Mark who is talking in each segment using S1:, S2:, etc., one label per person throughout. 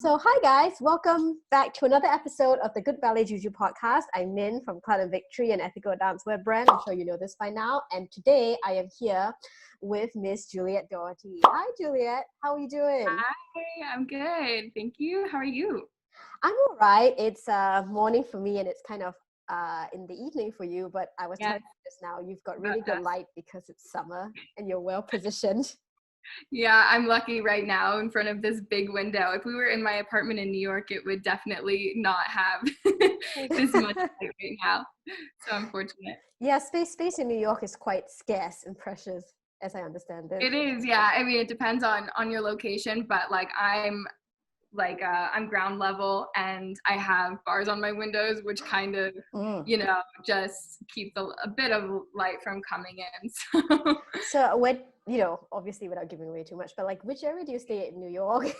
S1: So hi guys, welcome back to another episode of the Good Ballet Juju podcast. I'm Min from Cloud and Victory, an ethical dancewear brand. I'm sure you know this by now. And today I am here with Miss Juliet Doherty. Hi Juliet, how are you doing?
S2: Hi, I'm good. Thank you. How are you?
S1: I'm all right. It's morning for me and it's kind of in the evening for you, but I was telling you just now, you've got really good light because it's summer and you're well positioned.
S2: Yeah, I'm lucky right now in front of this big window. If we were in my apartment in New York, it would definitely not have this much light right now. So I'm fortunate.
S1: Yeah, space in New York is quite scarce and precious, as I understand it.
S2: It is, yeah. I mean, it depends on your location, but I'm ground level and I have bars on my windows, which kind of, just keeps a bit of light from coming in.
S1: So when, obviously without giving away too much, but like which area do you stay in New York?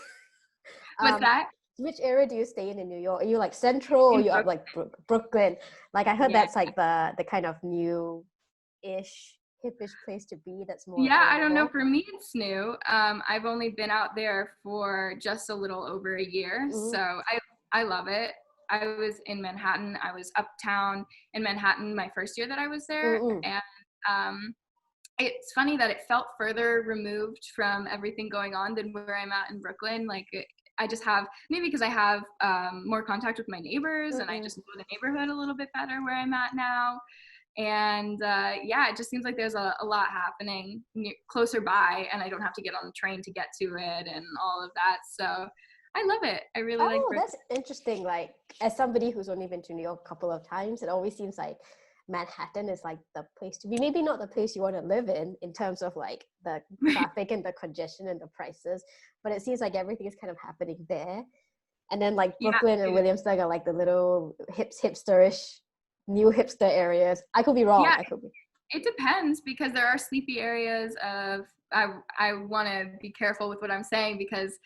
S2: What's that?
S1: Which area do you stay in New York? Are you like central or you up like Brooklyn? Like I heard that's like the kind of new-ish, hippish place to be that's more
S2: Yeah,
S1: affordable.
S2: I don't know. For me, it's new. I've only been out there for just a little over a year, so I love it. I was in Manhattan. I was uptown in Manhattan my first year that I was there, and it's funny that it felt further removed from everything going on than where I'm at in Brooklyn. I just have, maybe because I have more contact with my neighbors, and I just know the neighborhood a little bit better where I'm at now. And it just seems like there's a lot happening closer by, and I don't have to get on the train to get to it and all of that. So I love it. I really like Brooklyn.
S1: That's interesting. Like, as somebody who's only been to New York a couple of times, it always seems like Manhattan is like the place to be. Maybe not the place you want to live in terms of like the traffic and the congestion and the prices, but it seems like everything is kind of happening there. And then like Brooklyn and Williamsburg are like the little hipsterish, new hipster areas. I could be wrong.
S2: Yeah,
S1: I could be.
S2: It depends, because there are sleepy areas of, I want to be careful with what I'm saying, because,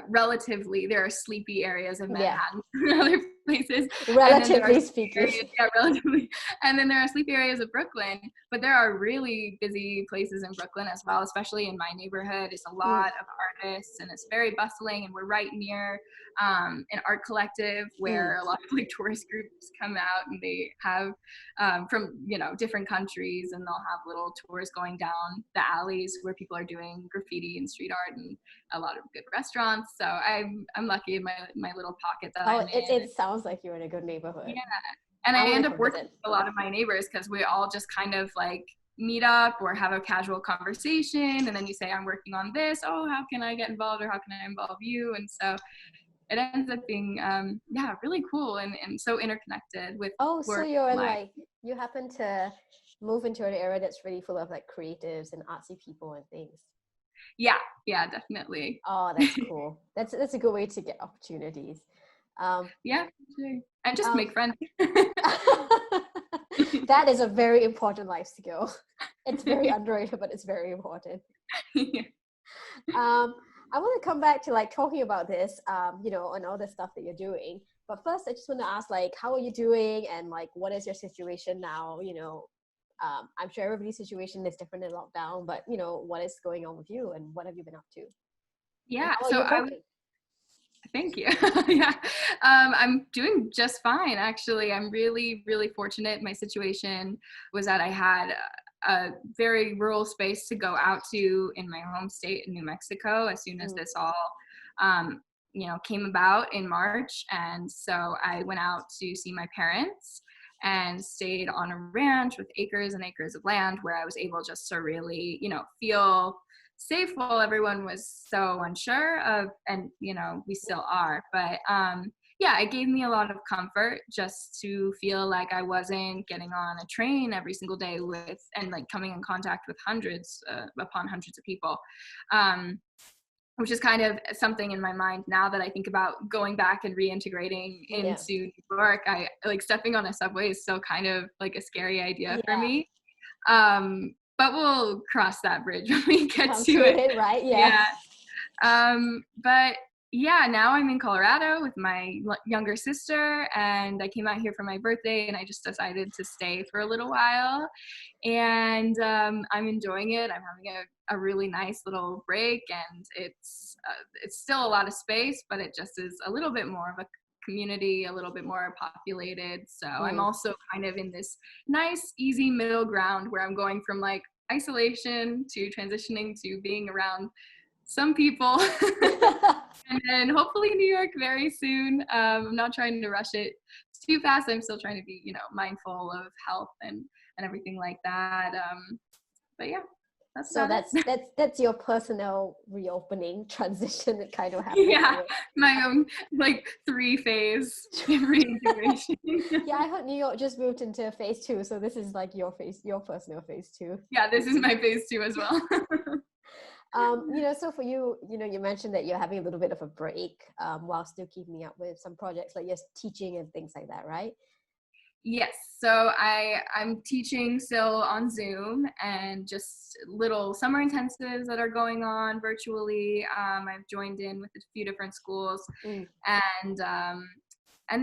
S2: relatively there are sleepy areas of Manhattan and other places.
S1: Relatively speaking.
S2: Relatively. And then there are sleepy areas of Brooklyn, but there are really busy places in Brooklyn as well, especially in my neighborhood. It's a lot of artists and it's very bustling, and we're right near an art collective where a lot of like tourist groups come out, and they have from different countries, and they'll have little tours going down the alleys where people are doing graffiti and street art, and a lot of good restaurants. So I'm lucky in my little pocket that I'm in.
S1: It sounds like you're in a good neighborhood.
S2: Yeah, and I end up working with a lot of my neighbors, because we all just kind of like meet up or have a casual conversation, and then you say, I'm working on this. Oh, how can I get involved, or how can I involve you? And so it ends up being really cool and so interconnected with
S1: so you're like, you happen to move into an area that's really full of like creatives and artsy people and things.
S2: Yeah, definitely.
S1: Oh, that's cool. That's a good way to get opportunities.
S2: Yeah, sure. And just make friends.
S1: That is a very important life skill. It's very underrated, but it's very important. I want to come back to like talking about this, and all the stuff that you're doing. But first, I just want to ask, like, how are you doing, and like, what is your situation now? I'm sure everybody's situation is different in lockdown, but what is going on with you, and what have you been up to?
S2: Yeah, thank you. I'm doing just fine, actually. I'm really, really fortunate. My situation was that I had a very rural space to go out to in my home state in New Mexico as soon as this all came about in March. And so I went out to see my parents and stayed on a ranch with acres and acres of land, where I was able just to really feel safe while everyone was so unsure of, and we still are, but it gave me a lot of comfort just to feel like I wasn't getting on a train every single day and like coming in contact with hundreds upon hundreds of people, which is kind of something in my mind now that I think about going back and reintegrating into New York. I like stepping on a subway is still kind of like a scary idea for me. But we'll cross that bridge when we get to it.
S1: Right?
S2: Yeah. But yeah, now I'm in Colorado with my younger sister, and I came out here for my birthday, and I just decided to stay for a little while. And I'm enjoying it. I'm having a really nice little break, and it's still a lot of space, but it just is a little bit more of a community, a little bit more populated. So I'm also kind of in this nice, easy middle ground where I'm going from like isolation to transitioning to being around some people. And then hopefully New York very soon. I'm not trying to rush it too fast. I'm still trying to be, mindful of health and everything like that. But yeah, that's
S1: So
S2: about it.
S1: that's your personal reopening transition that kind of happened.
S2: Yeah, my own like 3-phase reintegration.
S1: Yeah, I heard New York just moved into phase 2, so this is like your personal phase 2.
S2: Yeah, this is my phase 2 as well.
S1: So for you, you mentioned that you're having a little bit of a break while still keeping up with some projects like you're teaching and things like that, right?
S2: Yes, so I'm teaching still on Zoom and just little summer intensives that are going on virtually. I've joined in with a few different schools, and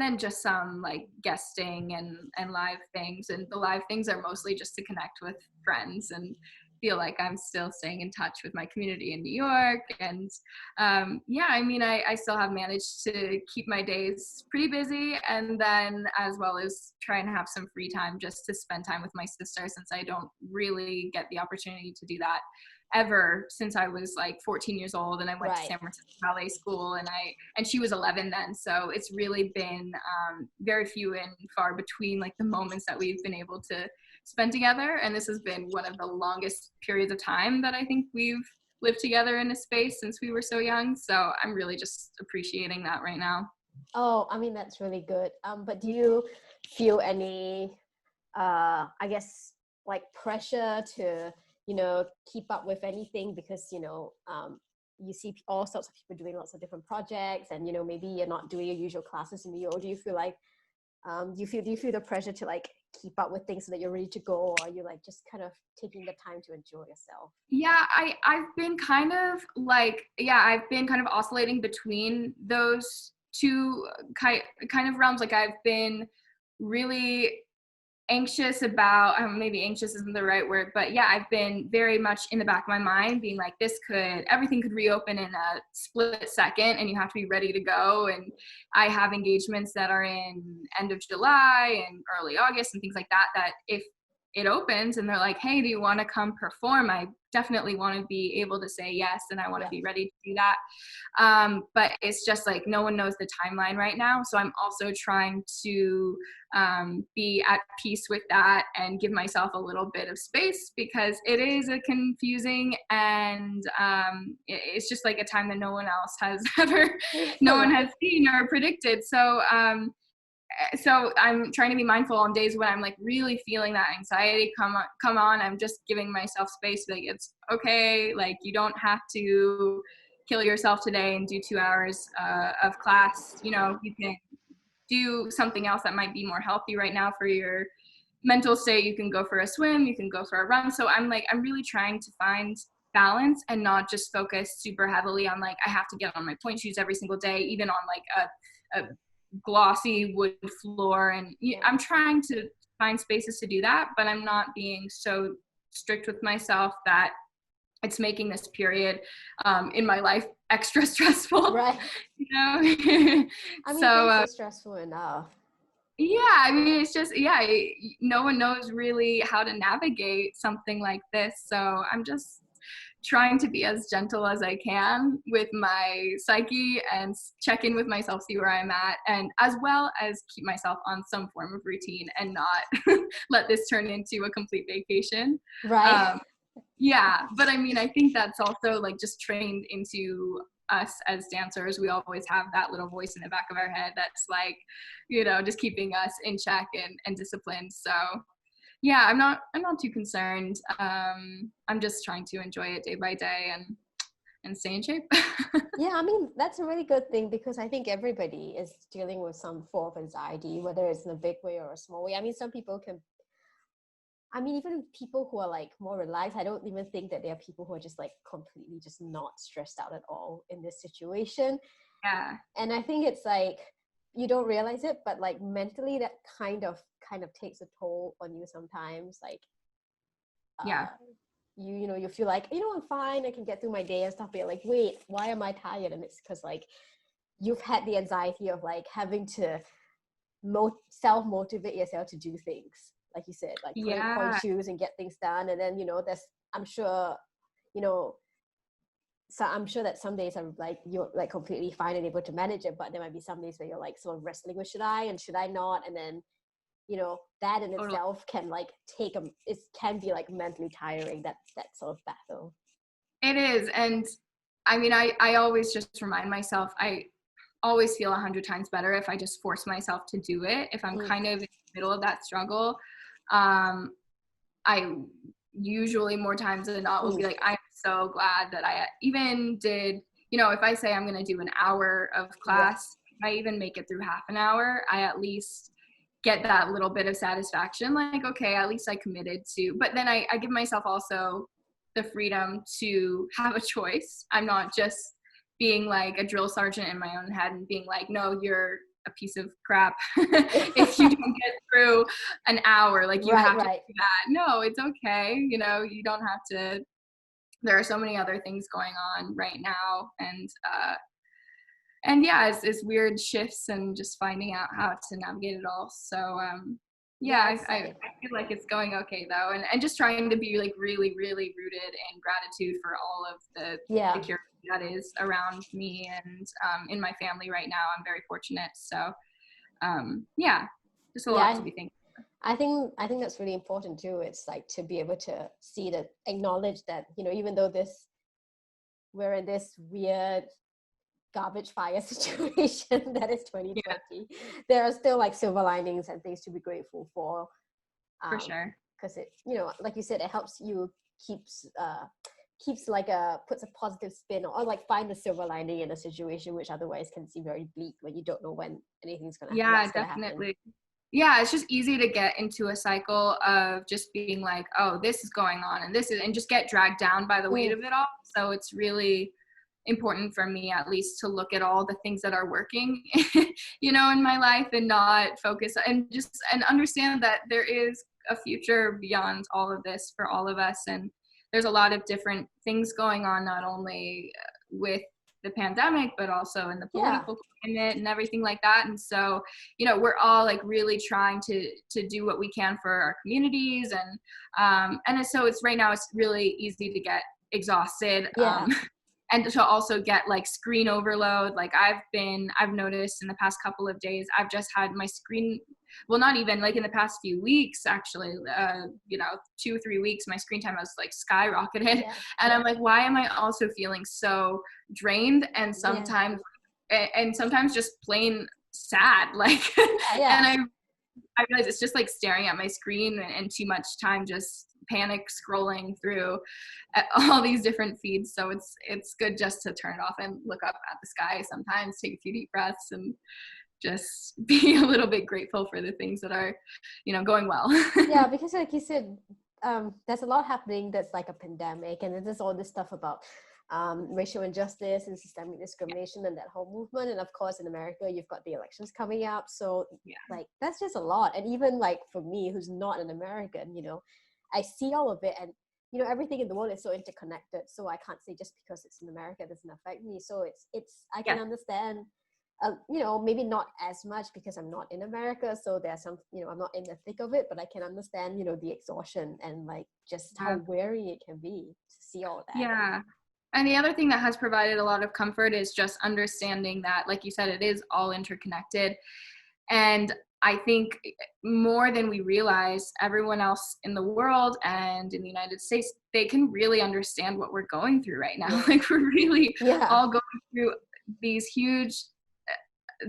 S2: then just some like guesting and live things. And the live things are mostly just to connect with friends and feel like I'm still staying in touch with my community in New York. And I still have managed to keep my days pretty busy, and then as well as try and have some free time just to spend time with my sister, since I don't really get the opportunity to do that ever since I was like 14 years old, and I went to San Francisco Ballet School, and she was 11 then. So it's really been very few and far between like the moments that we've been able to spend together. And this has been one of the longest periods of time that I think we've lived together in a space since we were so young. So I'm really just appreciating that right now.
S1: Oh, I mean, that's really good. But do you feel any, I guess, like pressure to, keep up with anything because, you see all sorts of people doing lots of different projects and, maybe you're not doing your usual classes in New York. Do you feel like, do you feel the pressure to like keep up with things so that you're ready to go, or are you like just kind of taking the time to enjoy yourself?
S2: Yeah, I've been kind of oscillating between those two kind of realms. Like I've been really anxious about, maybe anxious isn't the right word, but yeah, I've been very much in the back of my mind being like, everything could reopen in a split second and you have to be ready to go. And I have engagements that are in end of July and early August and things like that, that if it opens and they're like, hey, do you want to come perform? I definitely want to be able to say yes, and I want to be ready to do that. But it's just like no one knows the timeline right now. So I'm also trying to be at peace with that and give myself a little bit of space, because it is a confusing and it's just like a time that no one else has no one has seen or predicted. So I'm trying to be mindful on days when I'm like really feeling that anxiety come on. I'm just giving myself space. Like, it's okay. Like, you don't have to kill yourself today and do 2 hours of class. You can do something else that might be more healthy right now for your mental state. You can go for a swim, you can go for a run. So I'm really trying to find balance and not just focus super heavily on like, I have to get on my point shoes every single day, even on like a glossy wood floor. And I'm trying to find spaces to do that, but I'm not being so strict with myself that it's making this period in my life extra stressful.
S1: Right.
S2: I mean, so
S1: it's stressful enough.
S2: Yeah, I mean, it's just, no one knows really how to navigate something like this. So I'm just trying to be as gentle as I can with my psyche and check in with myself, see where I'm at, and as well as keep myself on some form of routine and not let this turn into a complete vacation.
S1: Right.
S2: Yeah, but I mean, I think that's also like just trained into us as dancers. We always have that little voice in the back of our head that's like, just keeping us in check and disciplined. So yeah, I'm not too concerned. I'm just trying to enjoy it day by day and stay in shape.
S1: Yeah, I mean, that's a really good thing, because I think everybody is dealing with some form of anxiety, whether it's in a big way or a small way. I mean, some people can, even people who are like more relaxed, I don't even think that there are people who are just like completely just not stressed out at all in this situation.
S2: Yeah.
S1: And I think it's like, you don't realize it, but like mentally that kind of takes a toll on you sometimes. Like,
S2: Yeah.
S1: you know, you feel like, I'm fine, I can get through my day and stuff, but you're like, wait, why am I tired? And it's because like you've had the anxiety of like having to self-motivate yourself to do things, like you said, like put on
S2: Yeah.
S1: shoes and get things done. And then there's, I'm sure, you know so I'm sure that some days are like you're like completely fine and able to manage it, but there might be some days where you're like sort of wrestling with, should I and should I not? And then that in
S2: Totally.
S1: itself can like it can be like mentally tiring, that sort of battle.
S2: It is. And I mean, I always just remind myself, I always feel 100 times better if I just force myself to do it. If I'm kind of in the middle of that struggle, I usually more times than not will be like, I'm so glad that I even did, if I say I'm going to do an hour of class, if I even make it through half an hour, I at least get that little bit of satisfaction. Like, okay, at least I committed to, but then I give myself also the freedom to have a choice. I'm not just being like a drill sergeant in my own head and being like, no, you're a piece of crap if you don't get through an hour, like you have to do that. No, it's okay. You don't have to. There are so many other things going on right now, and yeah, it's weird shifts and just finding out how to navigate it all. So I feel like it's going okay though, and just trying to be like really, really rooted in gratitude for all of the care that is around me and in my family right now. I'm very fortunate. So just a lot to be thankful for.
S1: I think that's really important too. It's like to be able to see that, acknowledge that, even though we're in this weird garbage fire situation that is 2020, there are still like silver linings and things to be grateful for.
S2: For sure.
S1: Because it, like you said, it helps you keeps like puts a positive spin, or like find the silver lining in a situation which otherwise can seem very bleak when you don't know when anything's gonna happen.
S2: Yeah, definitely. Yeah, it's just easy to get into a cycle of just being like, oh, this is going on and just get dragged down by the weight of it all. So it's really important for me, at least, to look at all the things that are working, in my life, and not focus and understand that there is a future beyond all of this for all of us. And there's a lot of different things going on, not only with the pandemic, but also in the political climate and everything like that. And so, we're all like really trying to do what we can for our communities. And so it's right now, it's really easy to get exhausted. And to also get like screen overload. Like I've noticed in the past couple of days, I've just had my screen, well, not even like in the past few weeks, actually, 2-3 weeks, my screen time has like skyrocketed. And I'm like, why am I also feeling so drained? And sometimes just plain sad, like, and I realize it's just like staring at my screen and too much time just panic scrolling through all these different feeds. So it's good just to turn it off and look up at the sky sometimes, take a few deep breaths, and just be a little bit grateful for the things that are, going well.
S1: Yeah, because like you said, there's a lot happening that's like a pandemic, and there's all this stuff about racial injustice and systemic discrimination and that whole movement. And of course in America you've got the elections coming up, so like that's just a lot. And even like for me, who's not an American, I see all of it, and everything in the world is so interconnected, so I can't say just because it's in America it doesn't affect me. So it's I can understand, maybe not as much because I'm not in America, so there's some, I'm not in the thick of it, but I can understand, the exhaustion and like just how weary it can be to see all that.
S2: Yeah. And the other thing that has provided a lot of comfort is just understanding that, like you said, it is all interconnected. And I think more than we realize, everyone else in the world and in the United States, they can really understand what we're going through right now. Like we're really all going through these huge,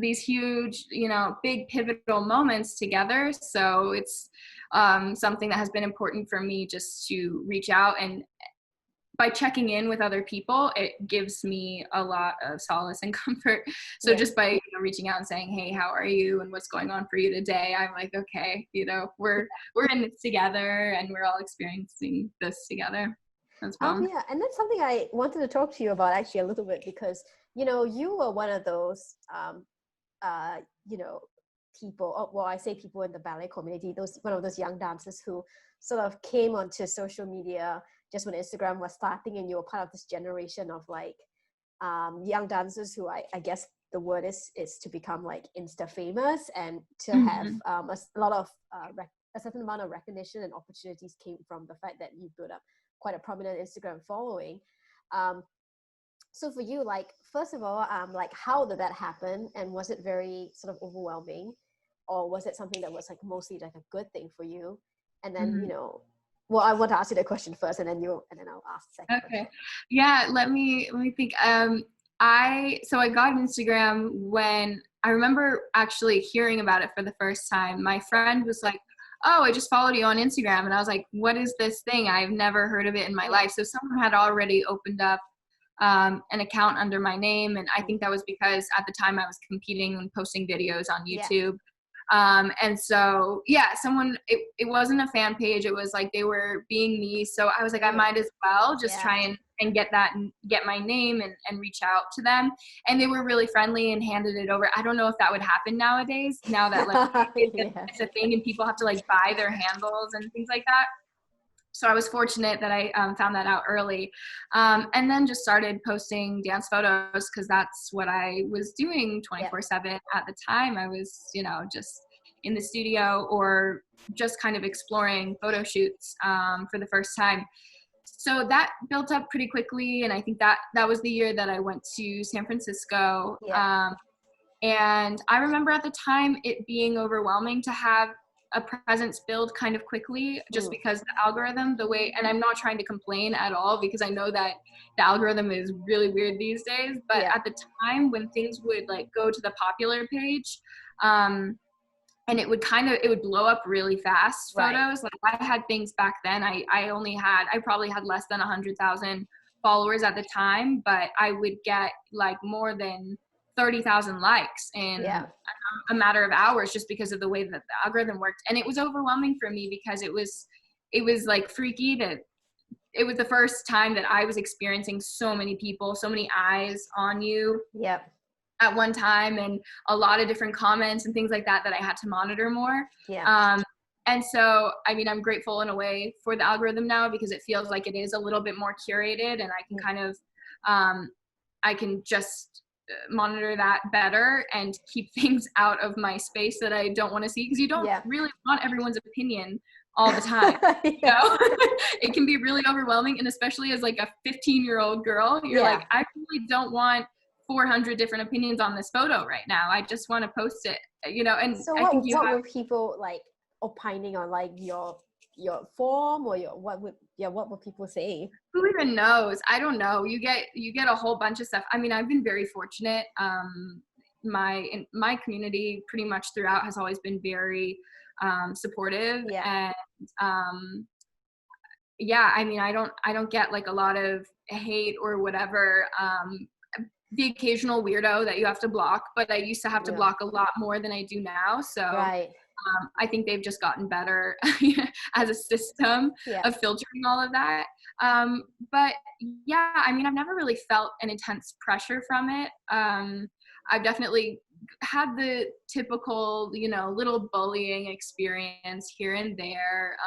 S2: big pivotal moments together. So it's something that has been important for me, just to reach out, and by checking in with other people, it gives me a lot of solace and comfort. So just by reaching out and saying, hey, how are you and what's going on for you today, I'm like, okay, we're in this together and we're all experiencing this together as well.
S1: And that's something I wanted to talk to you about actually a little bit, because you know, you were one of those, you know, people, well, I say people in the ballet community, one of those young dancers who sort of came onto social media just when Instagram was starting, and you were part of this generation of like young dancers who I guess the word is to become like Insta famous, and to have a lot of a certain amount of recognition and opportunities came from the fact that you built up quite a prominent Instagram following. So for you, like, first of all, like, how did that happen? And was it very sort of overwhelming? Or was it something that was like mostly like a good thing for you? And then, you know, well, I want to ask you the question first, and then I'll ask the second question.
S2: Yeah, let me think. I got Instagram when I remember actually hearing about it for the first time. My friend was like, "Oh, I just followed you on Instagram." And I was like, "What is this thing? I've never heard of it in my life." So someone had already opened up an account under my name. And I think that was because at the time I was competing and posting videos on YouTube. And so, yeah, it wasn't a fan page. It was like they were being me. So I was like, I might as well just try and get that and get my name and reach out to them. And they were really friendly and handed it over. I don't know if that would happen nowadays, now that like it's a thing and people have to like buy their handles and things like that. So I was fortunate that I found that out early, and then just started posting dance photos because that's what I was doing 24/7 at the time. I was, you know, just in the studio or just kind of exploring photo shoots for the first time. So that built up pretty quickly, and I think that was the year that I went to San Francisco. And I remember at the time it being overwhelming to have a presence build kind of quickly, just because the algorithm, the way, and I'm not trying to complain at all because I know that the algorithm is really weird these days, but at the time when things would like go to the popular page, and it would blow up really fast, photos. Like I had things back then, I probably had less than 100,000 followers at the time, but I would get like more than 30,000 likes in a matter of hours, just because of the way that the algorithm worked. And it was overwhelming for me because it was like freaky that it was the first time that I was experiencing so many people, so many eyes on you at one time, and a lot of different comments and things like that I had to monitor more. And so, I mean, I'm grateful in a way for the algorithm now because it feels like it is a little bit more curated, and I can kind of, I can just monitor that better and keep things out of my space that I don't want to see, because you don't really want everyone's opinion all the time. You know? It can be really overwhelming, and especially as like a 15-year-old girl, you're like, I really don't want 400 different opinions on this photo right now. I just want to post it, you know. And
S1: so what were people like opining on, like your form, or what were people saying?
S2: Who even knows? I don't know. You get a whole bunch of stuff. I mean, I've been very fortunate. My community pretty much throughout has always been very supportive, and I mean, I don't get like a lot of hate or whatever. The occasional weirdo that you have to block, but I used to have to block a lot more than I do now. So I think they've just gotten better as a system of filtering all of that. But yeah, I mean, I've never really felt an intense pressure from it. I've definitely had the typical, you know, little bullying experience here and there.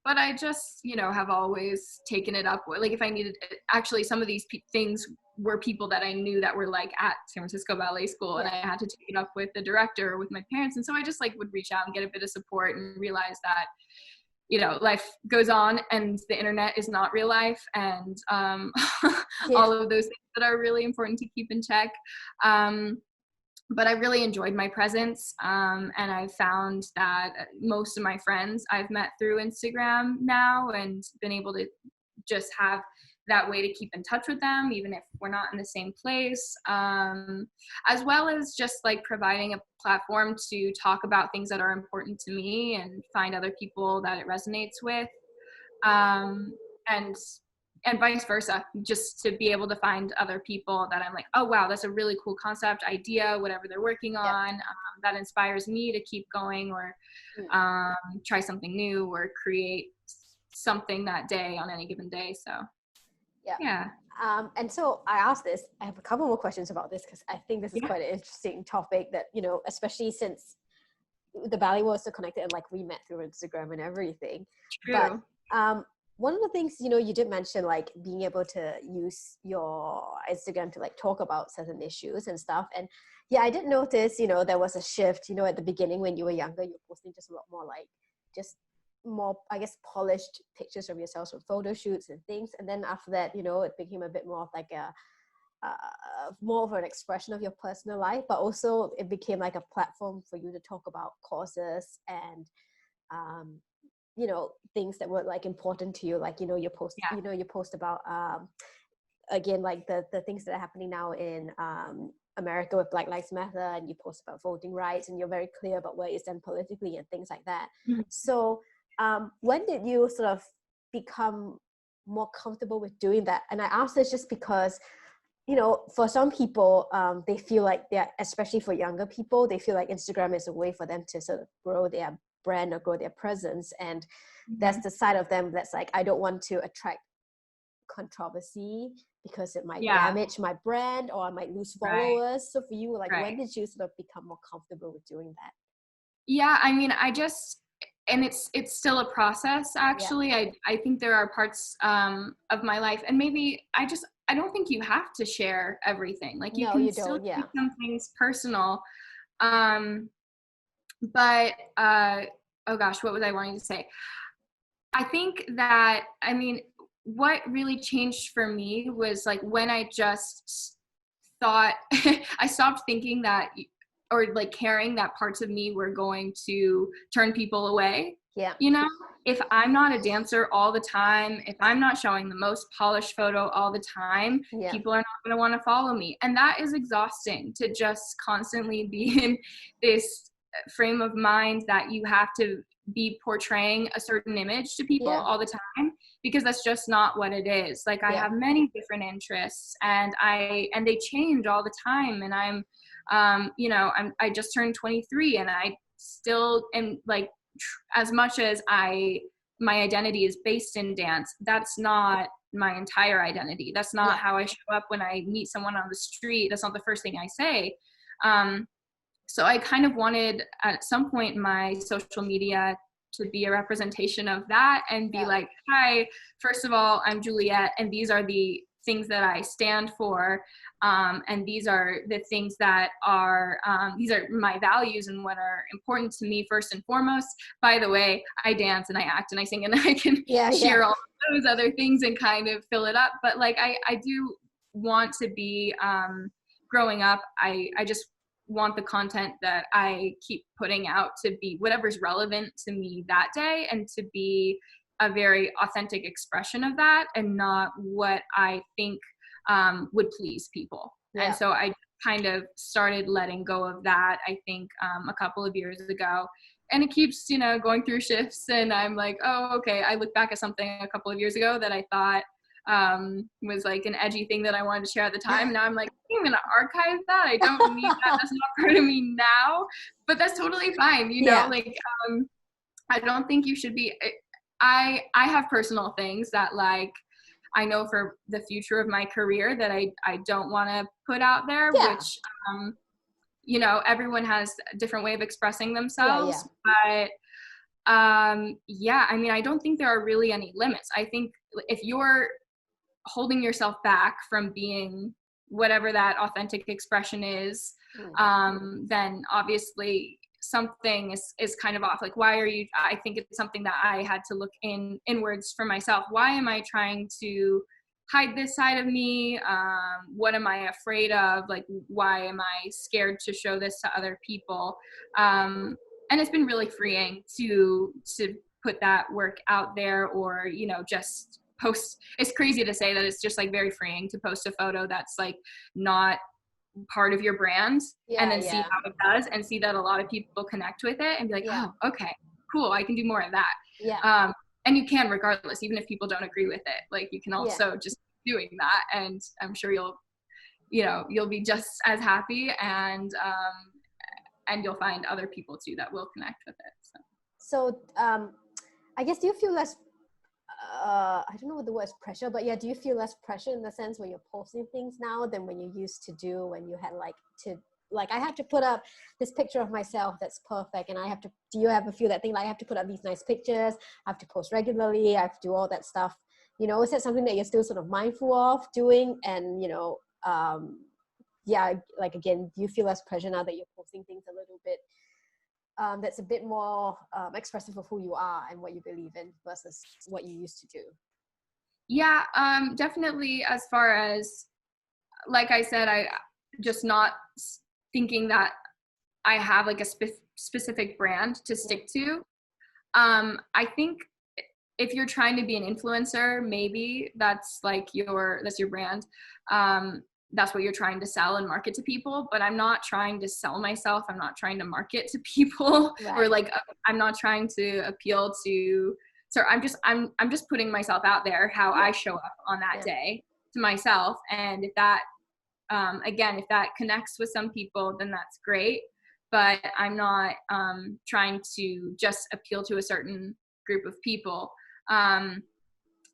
S2: But I just, you know, have always taken it up. Like if I needed, actually some of these things were people that I knew that were like at San Francisco Ballet School, and I had to take it up with the director or with my parents. And so I just like would reach out and get a bit of support and realize that, you know, life goes on and the internet is not real life, and all of those things that are really important to keep in check. But I really enjoyed my presence, and I found that most of my friends I've met through Instagram now, and been able to just have that way to keep in touch with them, even if we're not in the same place, as well as just like providing a platform to talk about things that are important to me and find other people that it resonates with, and vice versa, just to be able to find other people that I'm like, oh wow, that's a really cool concept, idea, whatever they're working on, that inspires me to keep going, or try something new, or create something that day on any given day. So
S1: Yeah.
S2: Yeah.
S1: And so I asked this, I have a couple more questions about this because I think this is quite an interesting topic that, you know, especially since the Ballet was so connected and like we met through Instagram and everything.
S2: True.
S1: But one of the things, you know, you did mention like being able to use your Instagram to like talk about certain issues and stuff. And yeah, I did notice, you know, there was a shift, you know, at the beginning when you were younger, you were posting just a lot more like just more, I guess, polished pictures of yourselves with photo shoots and things. And then after that, you know, it became a bit more of like a more of an expression of your personal life, but also it became like a platform for you to talk about causes and you know, things that were like important to you, like, you know, you post
S2: Yeah.
S1: you know, you post about again like the things that are happening now in America with Black Lives Matter, and you post about voting rights, and you're very clear about where you stand politically and things like that. So when did you sort of become more comfortable with doing that? And I ask this just because, you know, for some people, they feel like they're, especially for younger people, they feel like Instagram is a way for them to sort of grow their brand or grow their presence. And that's the side of them that's like, I don't want to attract controversy because it might damage my brand or I might lose followers. Right. So for you, like, when did you sort of become more comfortable with doing that?
S2: Yeah, I mean, and it's still a process, actually. Yeah. I think there are parts of my life, and maybe I don't think you have to share everything. Like, you can still keep some things personal. But oh gosh, what was I wanting to say? I think that, I mean, what really changed for me was like when I just thought, I stopped thinking that, or like caring that parts of me were going to turn people away.
S1: Yeah.
S2: You know, if I'm not a dancer all the time, if I'm not showing the most polished photo all the time, people are not going to want to follow me. And that is exhausting, to just constantly be in this frame of mind that you have to be portraying a certain image to people all the time, because that's just not what it is. Like, I have many different interests, and they change all the time. And I just turned 23, and I still am like, as much as my identity is based in dance, that's not my entire identity. That's not how I show up when I meet someone on the street. That's not the first thing I say. So I kind of wanted at some point my social media to be a representation of that, and be like, hi, first of all, I'm Juliet, and these are the things that I stand for. And these are the things that are, these are my values and what are important to me first and foremost. By the way, I dance and I act and I sing, and I can share all of those other things and kind of fill it up. But like, I do want to be, growing up, I just want the content that I keep putting out to be whatever's relevant to me that day, and to be a very authentic expression of that, and not what I think would please people. And so I kind of started letting go of that, I think, a couple of years ago. And it keeps, going through shifts, and I'm like, oh, okay. I look back at something a couple of years ago that I thought was like an edgy thing that I wanted to share at the time. And now I'm like, I'm going to archive that. I don't need that. That's not part of me now, but that's totally fine. Like, I don't think you should be, I have personal things that, like, I know for the future of my career that I don't want to put out there, which, everyone has a different way of expressing themselves. But I mean, I don't think there are really any limits. I think if you're holding yourself back from being whatever that authentic expression is, then obviously something is kind of off. Like, why are you, I think it's something that I had to look inwards for myself. Why am I trying to hide this side of me? What am I afraid of? Like, why am I scared to show this to other people? And it's been really freeing to put that work out there, or, just post. It's crazy to say that it's just like very freeing to post a photo that's like not part of your brand, and then see how it does, and see that a lot of people connect with it, and be like, oh, okay, cool, I can do more of that. And you can, regardless, even if people don't agree with it, like, you can also just doing that, and I'm sure you'll be just as happy, and you'll find other people too that will connect with it. So
S1: I guess, do you feel less I don't know what the word is pressure, but yeah, do you feel less pressure in the sense when you're posting things now than when you used to do when you had I have to put up this picture of myself that's perfect, and do you ever feel that thing, like I have to put up these nice pictures, I have to post regularly, I have to do all that stuff, is that something that you're still sort of mindful of doing? And yeah, like again, do you feel less pressure now that you're posting things a little bit that's a bit more expressive of who you are and what you believe in versus what you used to do?
S2: Yeah, definitely. As far as, like I said, I just not thinking that I have like a specific brand to stick to. I think if you're trying to be an influencer, maybe that's your brand. That's what you're trying to sell and market to people, but I'm not trying to sell myself. I'm not trying to market to people. Right. Or I'm not trying to appeal to, so I'm just putting myself out there, how I show up on that day to myself. And if that, again, if that connects with some people, then that's great. But I'm not trying to just appeal to a certain group of people.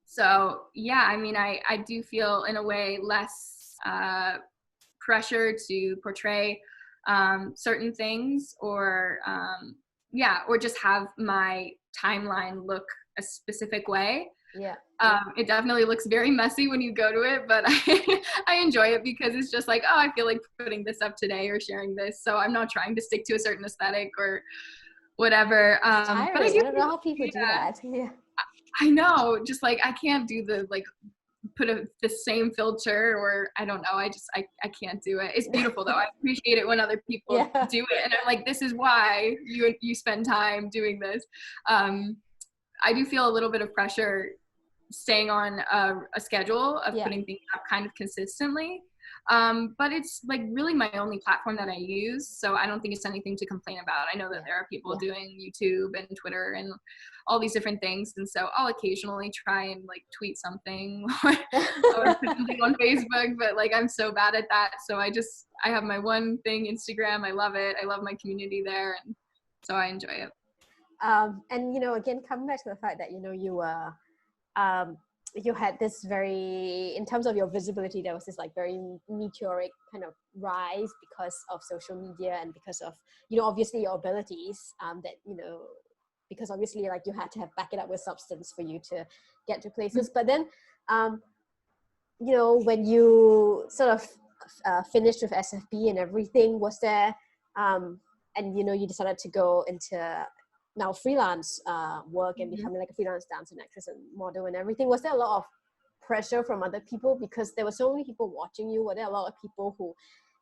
S2: So yeah, I mean, I do feel in a way less pressure to portray certain things, or just have my timeline look a specific way.
S1: Yeah.
S2: It definitely looks very messy when you go to it, but I enjoy it because it's just like, oh, I feel like putting this up today or sharing this. So I'm not trying to stick to a certain aesthetic or whatever. But
S1: I don't know how people do that. Yeah.
S2: I know, just I can't do the put the same filter, or I don't know. I can't do it. It's beautiful though. I appreciate it when other people do it, and I'm like, this is why you spend time doing this. I do feel a little bit of pressure staying on a schedule of putting things up kind of consistently. But it's really my only platform that I use, so I don't think it's anything to complain about. I know that there are people doing YouTube and Twitter and all these different things, and so I'll occasionally try and tweet something or put something on Facebook, but I'm so bad at that. So I have my one thing, Instagram. I love it. I love my community there, and so I enjoy it.
S1: And again, coming back to the fact that you had this very, in terms of your visibility, there was this very meteoric kind of rise because of social media and because of obviously your abilities, because obviously you had to back it up with substance for you to get to places. But then when you sort of finished with SFB and everything, was there and you decided to go into now freelance work and becoming a freelance dancer and actress and model and everything, was there a lot of pressure from other people because there were so many people watching you? Were there a lot of people who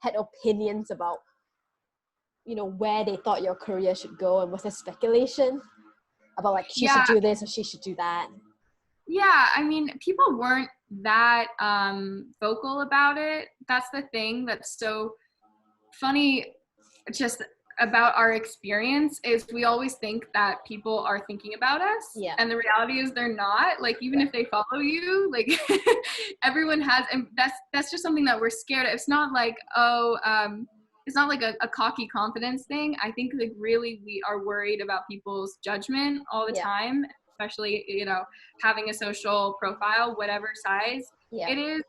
S1: had opinions about where they thought your career should go, and was there speculation about she should do this or she should do that?
S2: Yeah, I mean, people weren't that vocal about it. That's the thing that's so funny just about our experience, is we always think that people are thinking about us, and the reality is they're not. Even if they follow you, everyone has, and that's just something that we're scared of. It's not it's not a cocky confidence thing. I think really we are worried about people's judgment all the time, especially having a social profile, whatever size it is.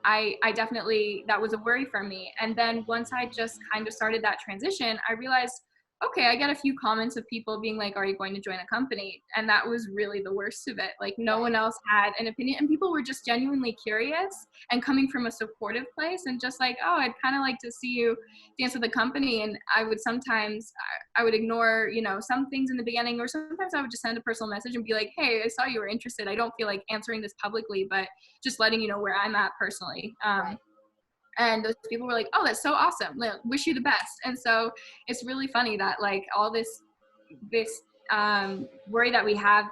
S2: I definitely, that was a worry for me. And then once I just kind of started that transition, I realized, okay, I get a few comments of people being like, are you going to join a company? And that was really the worst of it. No one else had an opinion, and people were just genuinely curious and coming from a supportive place and just oh, I'd kind of like to see you dance with a company. And I would sometimes, I would ignore, some things in the beginning, or sometimes I would just send a personal message and be like, hey, I saw you were interested. I don't feel like answering this publicly, but just letting you know where I'm at personally. And those people were like, oh, that's so awesome. Wish you the best. And so it's really funny that all this worry that we have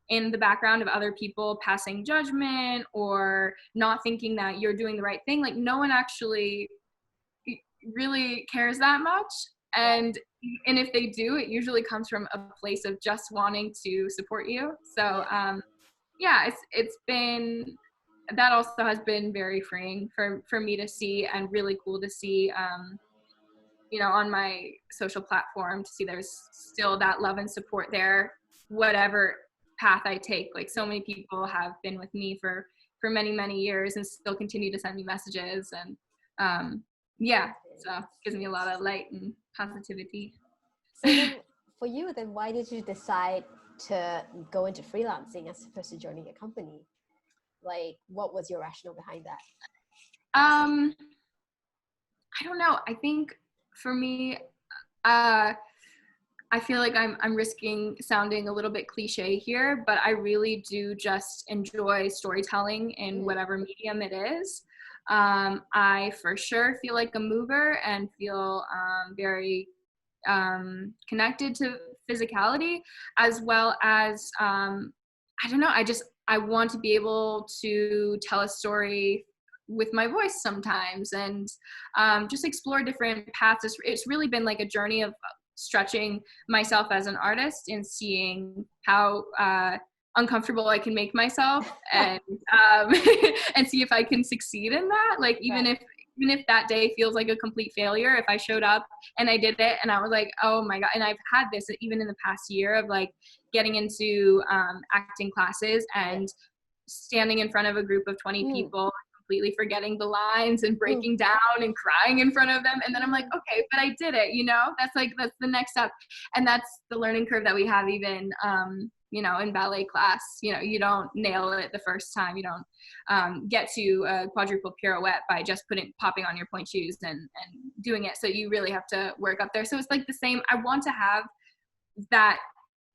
S2: in the background of other people passing judgment or not thinking that you're doing the right thing, no one actually really cares that much. And if they do, it usually comes from a place of just wanting to support you. So it's been, that also has been very freeing for me to see, and really cool to see, on my social platform, to see there's still that love and support there, whatever path I take. Like so many people have been with me for many, many years and still continue to send me messages. And so it gives me a lot of light and positivity.
S1: So then for you, then why did you decide to go into freelancing as opposed to joining a company? Like, what was your rationale behind that?
S2: I don't know. I think for me, I feel like I'm risking sounding a little bit cliche here, but I really do just enjoy storytelling in whatever medium it is. I for sure feel like a mover and feel very connected to physicality, as well as I don't know, I want to be able to tell a story with my voice sometimes, and just explore different paths. It's really been like a journey of stretching myself as an artist and seeing how uncomfortable I can make myself, and and see if I can succeed in that. Like even if that day feels like a complete failure, if I showed up and I did it and I was like, oh my God, and I've had this even in the past year of like getting into acting classes and standing in front of a group of 20 people, completely forgetting the lines and breaking down and crying in front of them. And then I'm like, okay, but I did it, that's the next step. And that's the learning curve that we have even, in ballet class. You don't nail it the first time. You don't get to a quadruple pirouette by just popping on your point shoes and doing it. So you really have to work up there. So it's like the same. I want to have that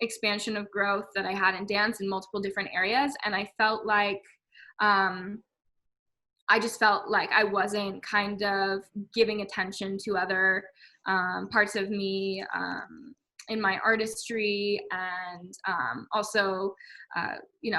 S2: expansion of growth that I had in dance in multiple different areas. And I felt like, I just felt like I wasn't kind of giving attention to other parts of me in my artistry, and also,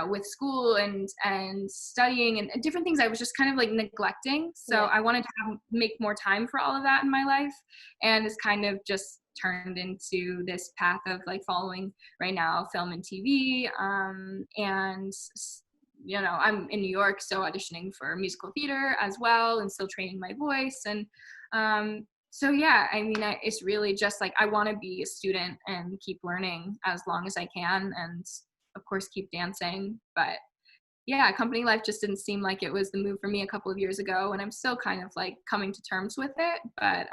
S2: with school and studying and different things I was just kind of like neglecting. So I wanted to make more time for all of that in my life. And it's kind of just turned into this path of like following right now film and TV, and I'm in New York, so auditioning for musical theater as well, and still training my voice. And it's really just like I want to be a student and keep learning as long as I can, and of course keep dancing. But company life just didn't seem like it was the move for me a couple of years ago, and I'm still kind of like coming to terms with it. But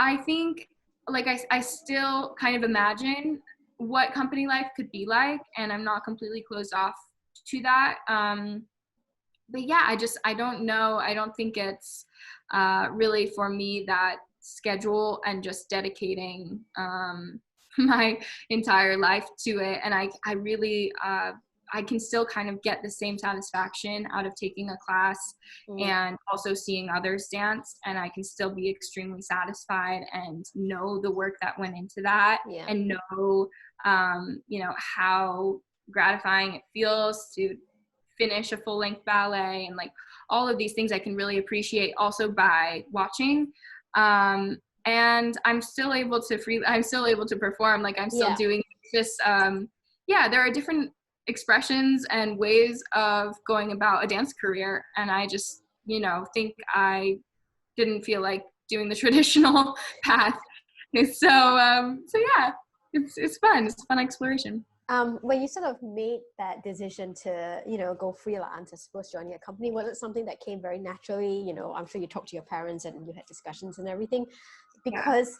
S2: I think like I still kind of imagine what company life could be like, and I'm not completely closed off to that. But I don't know. I don't think it's really for me, that schedule and just dedicating my entire life to it. And I really, I can still kind of get the same satisfaction out of taking a class and also seeing others dance. And I can still be extremely satisfied and know the work that went into that, and know, how gratifying it feels to finish a full-length ballet, and like all of these things I can really appreciate also by watching. And I'm still able to perform. Like I'm still doing this. There are different expressions and ways of going about a dance career. And I just, think I didn't feel like doing the traditional path. It's fun. It's fun exploration.
S1: When you sort of made that decision to, go freelance as opposed to joining a company, was it something that came very naturally? I'm sure you talked to your parents and you had discussions and everything because,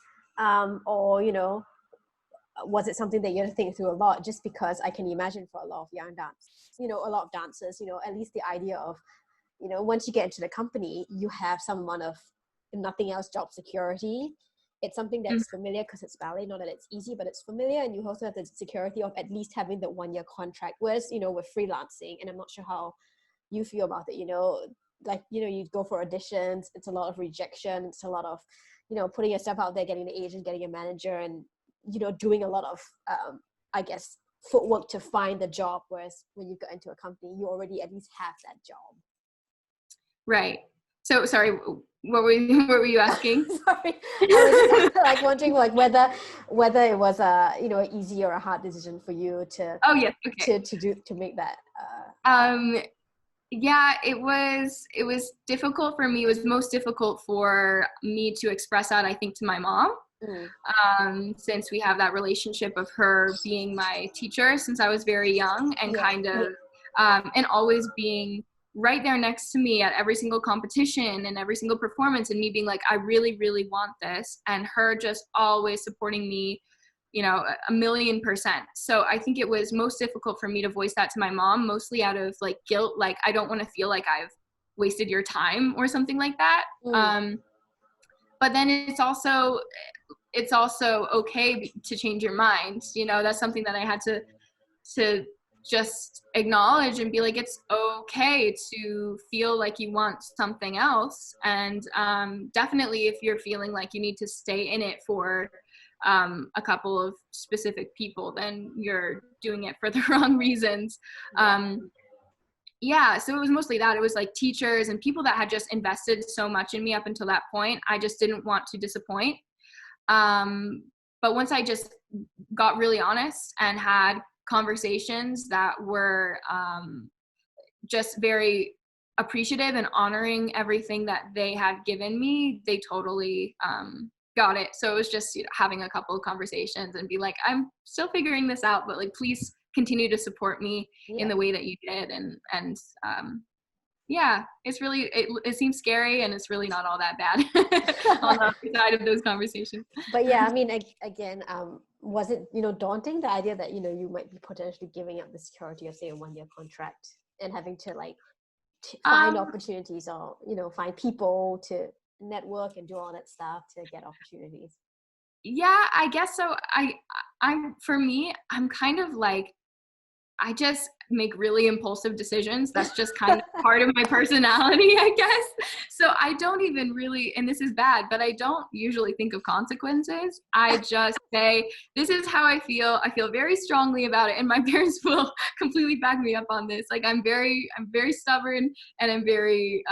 S1: was it something that you had to think through a lot? Just because I can imagine for a lot of young dancers, at least the idea of, once you get into the company, you have some amount of, if nothing else, job security. It's something that's familiar because it's ballet, not that it's easy, but it's familiar. And you also have the security of at least having the 1-year contract, whereas, with freelancing, and I'm not sure how you feel about it, you go for auditions, it's a lot of rejection, it's a lot of, putting yourself out there, getting an agent, getting a manager, and, doing a lot of, footwork to find the job. Whereas when you get into a company, you already at least have that job.
S2: Right. So sorry, what were you asking?
S1: Sorry, I was like wondering like whether it was a an easy or a hard decision for you to to make that.
S2: It was difficult for me. It was most difficult for me to express that, I think, to my mom. since we have that relationship of her being my teacher since I was very young, and kind of and always being right there next to me at every single competition and every single performance, and me being like, I really, really want this, and her just always supporting me, you know, 1,000,000%. So I think it was most difficult for me to voice that to my mom, mostly out of like guilt, like I don't want to feel like I've wasted your time or something like that. But then it's also okay to change your mind. You know, that's something that I had to just acknowledge and be like, it's okay to feel like you want something else. And definitely if you're feeling like you need to stay in it for a couple of specific people, then you're doing it for the wrong reasons. So it was mostly that. It was like teachers and people that had just invested so much in me up until that point. I just didn't want to disappoint. But once I just got really honest and had conversations that were just very appreciative and honoring everything that they had given me, they totally got it. So it was just, you know, having a couple of conversations and be like, I'm still figuring this out, but like, please continue to support me in the way that you did. And it's really, it seems scary, and it's really not all that bad on the other side of those conversations.
S1: But yeah, I mean, again, was it, you know, daunting, the idea that, you know, you might be potentially giving up the security of, say, a 1-year contract and having to like find opportunities, or, you know, find people to network and do all that stuff to get opportunities?
S2: Yeah, I guess so. For me, I'm kind of like, I just make really impulsive decisions. That's just kind of part of my personality, I guess. So I don't even really, and this is bad, but I don't usually think of consequences. I just say, this is how I feel. I feel very strongly about it. And my parents will completely back me up on this. Like I'm very stubborn, and I'm very,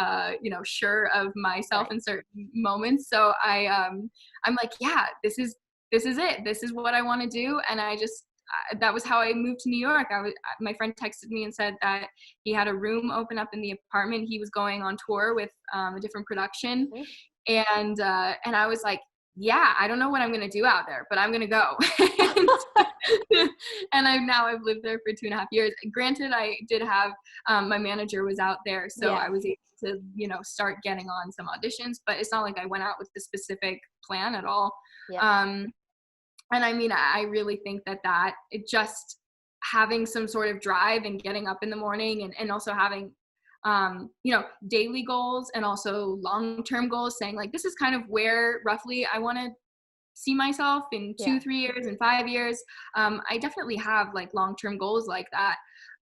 S2: sure of myself in certain moments. So I'm like, yeah, this is it. This is what I want to do. And that was how I moved to New York. My friend texted me and said that he had a room open up in the apartment. He was going on tour with a different production. And I was like, yeah, I don't know what I'm going to do out there, but I'm going to go. And I've lived there for 2.5 years. Granted, I did have, my manager was out there. So I was able to, you know, start getting on some auditions, but it's not like I went out with the specific plan at all. And I mean, I really think that it just having some sort of drive and getting up in the morning, and also having, daily goals and also long-term goals, saying like, this is kind of where roughly I want to see myself in 2-3 years and 5 years. I definitely have like long-term goals like that.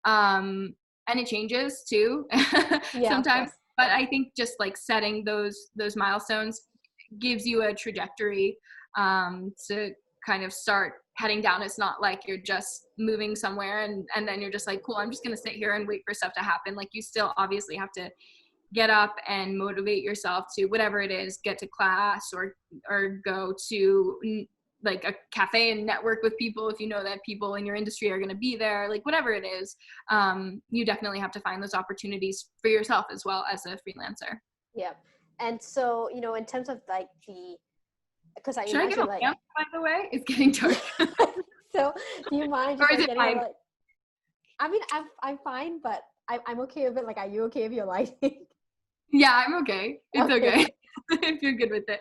S2: And it changes too sometimes, but I think just like setting those milestones gives you a trajectory to kind of start heading down. It's not like you're just moving somewhere and then you're just like, cool, I'm just going to sit here and wait for stuff to happen. Like you still obviously have to get up and motivate yourself to whatever it is, get to class or go to like a cafe and network with people if you know that people in your industry are going to be there, like whatever it is. You definitely have to find those opportunities for yourself as well as a freelancer.
S1: Yeah. And so, you know, in terms of like because I
S2: Should I
S1: imagine
S2: get a lamp, by the way? It's getting dark.
S1: So do you mind
S2: just, or is it fine?
S1: I mean, I'm fine, but I'm okay with it. Like, are you okay with your lighting?
S2: Yeah, I'm okay. It's okay. If you're good with it.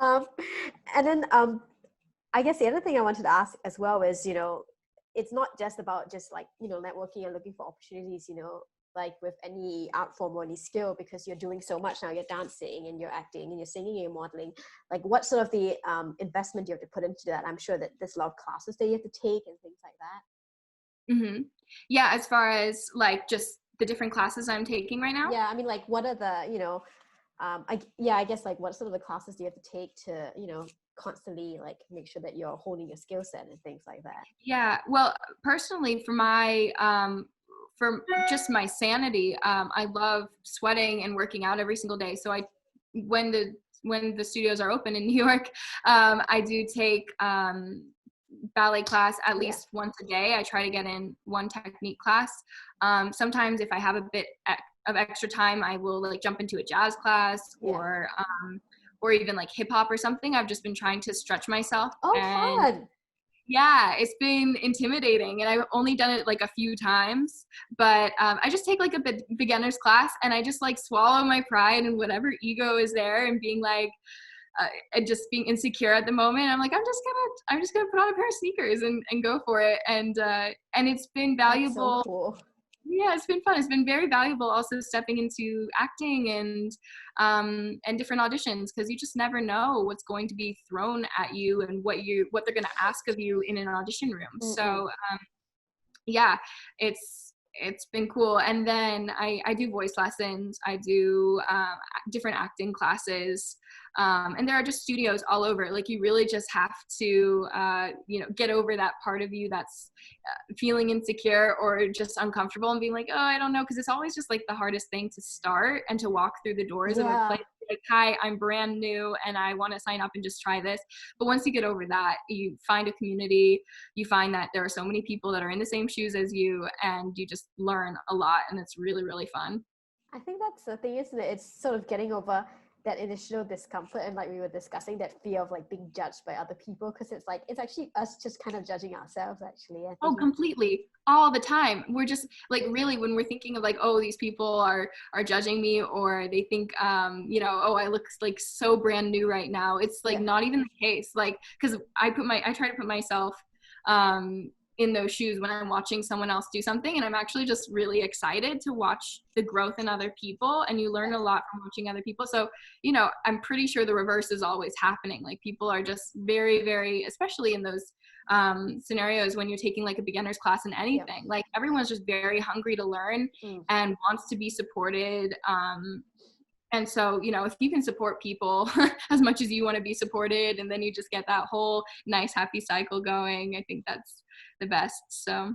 S1: And then I guess the other thing I wanted to ask as well is, you know, it's not just about just like, you know, networking and looking for opportunities, you know, like with any art form or any skill, because you're doing so much now. You're dancing and you're acting and you're singing and you're modeling. Like, what sort of the investment you have to put into that? I'm sure that there's a lot of classes that you have to take and things like that.
S2: Mm-hmm. Yeah, as far as like just the different classes I'm taking right now.
S1: Yeah, I mean, like, what are the, you know, I guess like what sort of the classes do you have to take to, you know, constantly like make sure that you're holding your skill set and things like that? Yeah,
S2: well, personally, for just my sanity, I love sweating and working out every single day. So when the studios are open in New York, I do take ballet class at least once a day. I try to get in one technique class. Sometimes if I have a bit of extra time, I will like jump into a jazz class or or even like hip hop or something, I've just been trying to stretch myself.
S1: Oh,
S2: And
S1: fun.
S2: yeah, it's been intimidating, and I've only done it like a few times, but I just take like a beginner's class, and I just like swallow my pride and whatever ego is there, and being like, and just being insecure at the moment. I'm like, I'm just gonna put on a pair of sneakers and go for it, and it's been valuable.
S1: That's so cool.
S2: Yeah, it's been fun. It's been very valuable also stepping into acting and different auditions, because you just never know what's going to be thrown at you and what they're going to ask of you in an audition room. Mm-hmm. So yeah, it's been cool. And then I do voice lessons. I do different acting classes. And there are just studios all over. Like, you really just have to, get over that part of you that's feeling insecure or just uncomfortable and being like, oh, I don't know. Because it's always just like the hardest thing to start and to walk through the doors of a place. Like, hi, I'm brand new and I want to sign up and just try this. But once you get over that, you find a community, you find that there are so many people that are in the same shoes as you, and you just learn a lot, and it's really, really fun.
S1: I think that's the thing, isn't it? It's sort of getting over that initial discomfort, and like we were discussing, that fear of like being judged by other people, because it's like, it's actually us just kind of judging ourselves, actually.
S2: Oh, completely. All the time. We're just like, really, when we're thinking of like, oh, these people are judging me, or they think, oh, I look like so brand new right now. It's like not even the case. Like, because I try to put myself in those shoes when I'm watching someone else do something, and I'm actually just really excited to watch the growth in other people, and you learn a lot from watching other people. So, I'm pretty sure the reverse is always happening. Like, people are just very, very, especially in those scenarios when you're taking like a beginner's class in anything, like everyone's just very hungry to learn and wants to be supported. And so, if you can support people as much as you want to be supported, and then you just get that whole nice, happy cycle going, I think that's the best. So,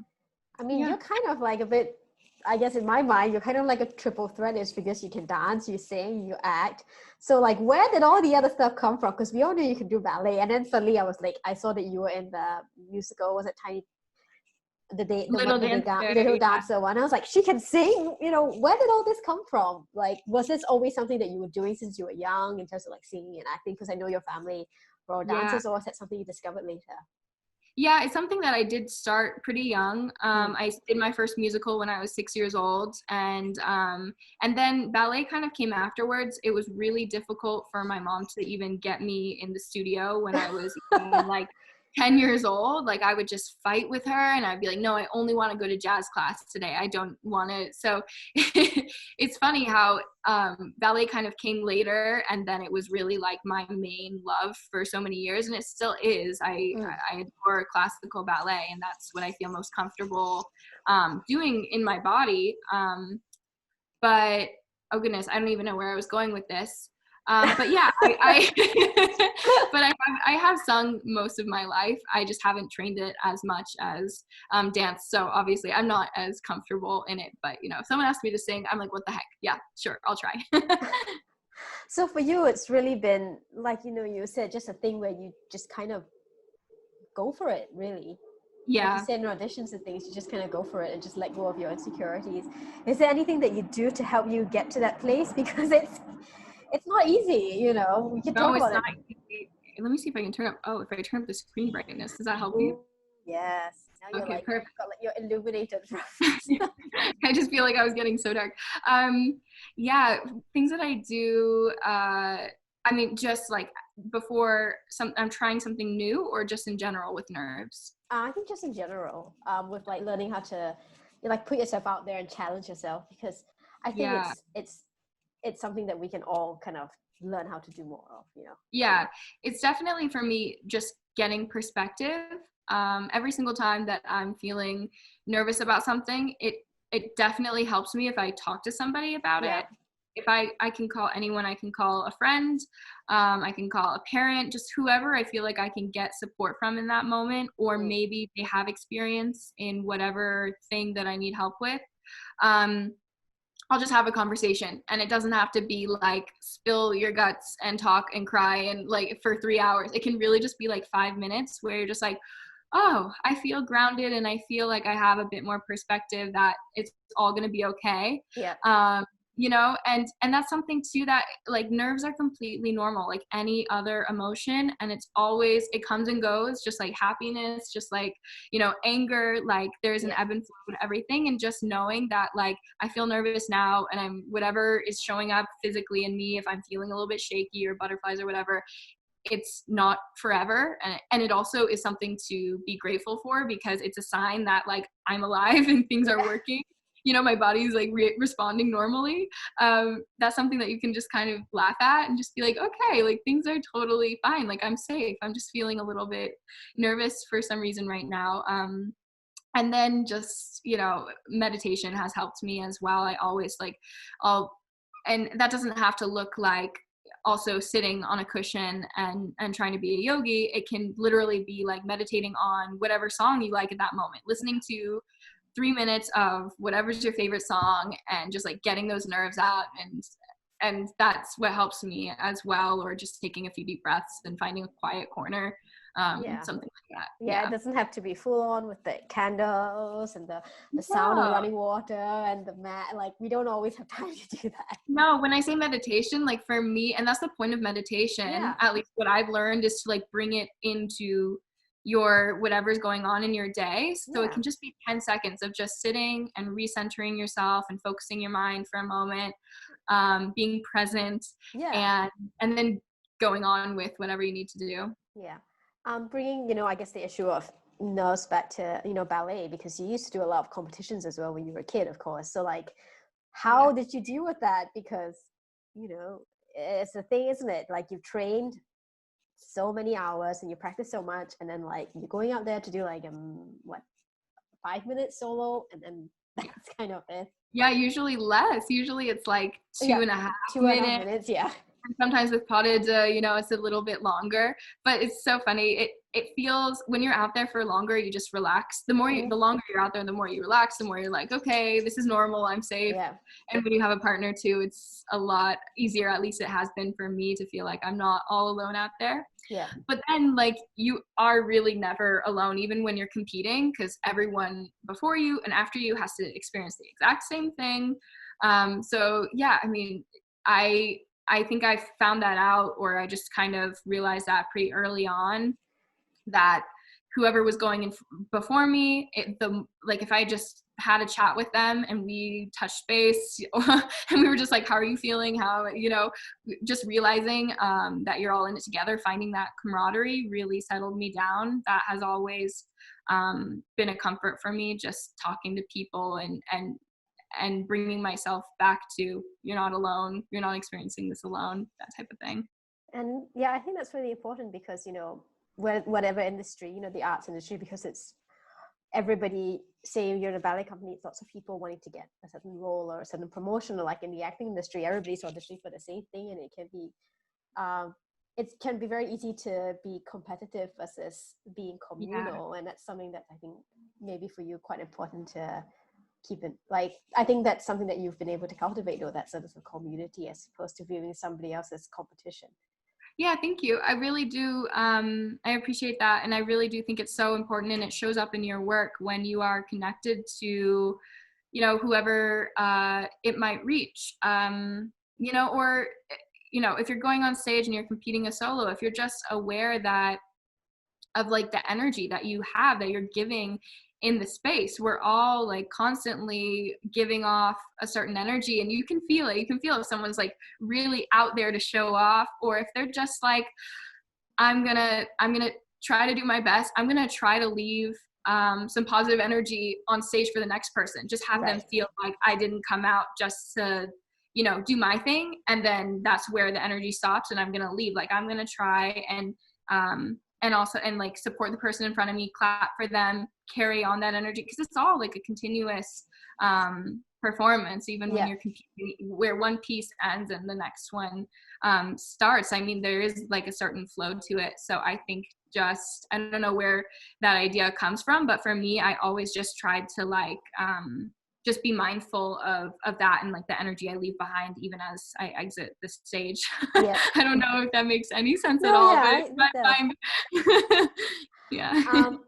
S1: I mean, you're kind of like a bit, I guess in my mind, you're kind of like a triple threat, is because you can dance, you sing, you act. So like, where did all the other stuff come from? Because we all knew you could do ballet. And then suddenly I was like, I saw that you were in the musical, was it Little Dancer one. I was like, she can sing, where did all this come from? Like, was this always something that you were doing since you were young, in terms of like singing and acting? Because I know your family were all dancers, or was that something you discovered later?
S2: Yeah, it's something that I did start pretty young. I did my first musical when I was 6 years old, and then ballet kind of came afterwards. It was really difficult for my mom to even get me in the studio when I was like 10 years old. Like, I would just fight with her, and I'd be like, no, I only want to go to jazz class today. I don't want to. So it's funny how ballet kind of came later, and then it was really like my main love for so many years, and it still is. I adore classical ballet, and that's what I feel most comfortable doing in my body. But oh goodness, I don't even know where I was going with this. But yeah, I have sung most of my life. I just haven't trained it as much as dance. So obviously I'm not as comfortable in it, but if someone asked me to sing, I'm like, what the heck? Yeah, sure, I'll try.
S1: So for you, it's really been like, you said, just a thing where you just kind of go for it, really.
S2: Yeah.
S1: Like you said, in auditions and things, you just kind of go for it and just let go of your insecurities. Is there anything that you do to help you get to that place? Because it's not easy, we can talk about it.
S2: Easy. Let me see if I can turn up. Oh, if I turn up the screen brightness, does that help you?
S1: Yes. Now you're
S2: okay, perfect.
S1: You're illuminated.
S2: I just feel like I was getting so dark. Yeah, things that I do, I mean, just like before I'm trying something new, or just in general with nerves?
S1: I think just in general, with like learning how to like put yourself out there and challenge yourself, because I think it's something that we can all kind of learn how to do more of,
S2: Yeah, it's definitely, for me, just getting perspective. Every single time that I'm feeling nervous about something, it definitely helps me if I talk to somebody about it. If I can call anyone, I can call a friend, I can call a parent, just whoever I feel like I can get support from in that moment, or maybe they have experience in whatever thing that I need help with. I'll just have a conversation, and it doesn't have to be like spill your guts and talk and cry and like for 3 hours. It can really just be like 5 minutes where you're just like, oh, I feel grounded, and I feel like I have a bit more perspective that it's all going to be okay. you know, and that's something too, that like nerves are completely normal, like any other emotion, and it's always, it comes and goes, just like happiness, just like, you know, anger, like there's an ebb and flow to everything. And just knowing that like I feel nervous now, and I'm, whatever is showing up physically in me, if I'm feeling a little bit shaky or butterflies or whatever, it's not forever. And it also is something to be grateful for, because it's a sign that like I'm alive and things are working, you know, my body's like responding normally. That's something that you can just kind of laugh at and just be like, okay, like things are totally fine, like I'm safe, I'm just feeling a little bit nervous for some reason right now. And then just, you know, meditation has helped me as well. I always like, and that doesn't have to look like also sitting on a cushion and trying to be a yogi. It can literally be like meditating on whatever song you like at that moment, listening to 3 minutes of whatever's your favorite song, and just like getting those nerves out. And that's what helps me as well. Or just taking a few deep breaths and finding a quiet corner, something like that.
S1: Yeah, it doesn't have to be full on with the candles and the sound of running water and the mat. Like we don't always have time to do that.
S2: No, when I say meditation, like for me, and that's the point of meditation, at least what I've learned, is to like bring it into your whatever's going on in your day. So it can just be 10 seconds of just sitting and recentering yourself and focusing your mind for a moment, being present, and then going on with whatever you need to do.
S1: Bringing, you know, I guess the issue of nerves back to, you know, ballet, because you used to do a lot of competitions as well when you were a kid, of course. So like, how did you deal with that? Because, you know, it's the thing, isn't it? Like you've trained so many hours and you practice so much, and then like you're going out there to do like 5-minute solo, and then that's kind of it.
S2: Usually less. Usually it's like 2.5 minutes. And sometimes with potted, you know, it's a little bit longer, but it's so funny. It feels, when you're out there for longer, you just relax. The longer you're out there, the more you relax, the more you're like, okay, this is normal, I'm safe. And when you have a partner too, it's a lot easier. At least it has been for me, to feel like I'm not all alone out there. But then like you are really never alone, even when you're competing, because everyone before you and after you has to experience the exact same thing. So yeah, I mean, I think I found that out, or I just kind of realized that pretty early on, that whoever was going in before me, if I just had a chat with them and we touched base and we were just like, how are you feeling? How, you know, just realizing that you're all in it together, finding that camaraderie really settled me down. That has always been a comfort for me, just talking to people and bringing myself back to, you're not alone, you're not experiencing this alone, that type of thing.
S1: And I think that's really important, because, you know, whatever industry, you know, the arts industry, because it's everybody, say you're in a ballet company, it's lots of people wanting to get a certain role or a certain promotion, or like in the acting industry, everybody's auditioning for the same thing, and it can be very easy to be competitive versus being communal. And that's something that I think maybe for you quite important to keep it, like, I think that's something that you've been able to cultivate, though, that sort of a community, as opposed to viewing somebody else as competition.
S2: Yeah, thank you. I really do. I appreciate that. And I really do think it's so important, and it shows up in your work when you are connected to, you know, whoever it might reach, you know, or, you know, if you're going on stage and you're competing a solo, if you're just aware of like the energy that you have, that you're giving in the space, we're all like constantly giving off a certain energy, and you can feel it. You can feel if someone's like really out there to show off, or if they're just like, I'm gonna try to do my best. I'm gonna try to leave some positive energy on stage for the next person. Just have them feel like I didn't come out just to, you know, do my thing, and then that's where the energy stops, and I'm gonna leave. Like I'm gonna try and also, and like support the person in front of me, clap for them, carry on that energy, because it's all like a continuous performance, even when you're competing, where one piece ends and the next one starts. I mean, there is like a certain flow to it. So I think just, I don't know where that idea comes from, but for me, I always just tried to like just be mindful of that, and like the energy I leave behind even as I exit the stage. I don't know if that makes any sense at all, but it's my mind.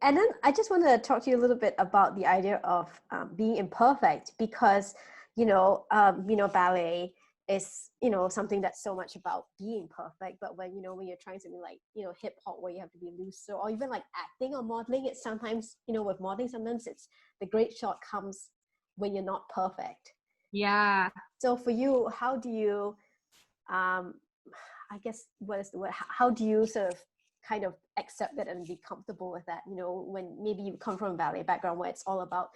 S1: And then I just wanted to talk to you a little bit about the idea of being imperfect, because ballet is, something that's so much about being perfect. But when you're trying something like, hip hop where you have to be looser, or even like acting or modeling, it's sometimes, with modeling, sometimes it's the great shot comes when you're not perfect.
S2: Yeah.
S1: So for you, how do you, I guess, what is the word? How do you sort of kind of accept that and be comfortable with that? When maybe you come from a ballet background where it's all about,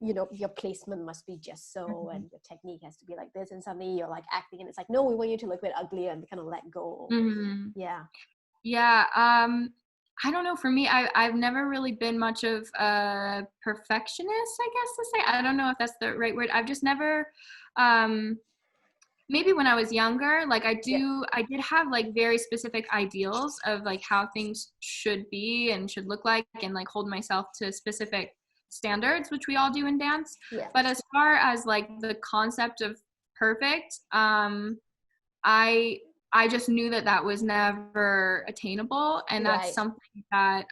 S1: your placement must be just so, and your technique has to be like this, and suddenly you're like acting and it's like, no, we want you to look a bit uglier, and kind of let go.
S2: Yeah. I don't know, for me, I've never really been much of a perfectionist, I guess to say. I don't know if that's the right word. I've just never, maybe when I was younger, like I did have like very specific ideals of like how things should be and should look like, and like hold myself to specific standards, which we all do in dance. But as far as like the concept of perfect, I just knew that was never attainable, and that's something that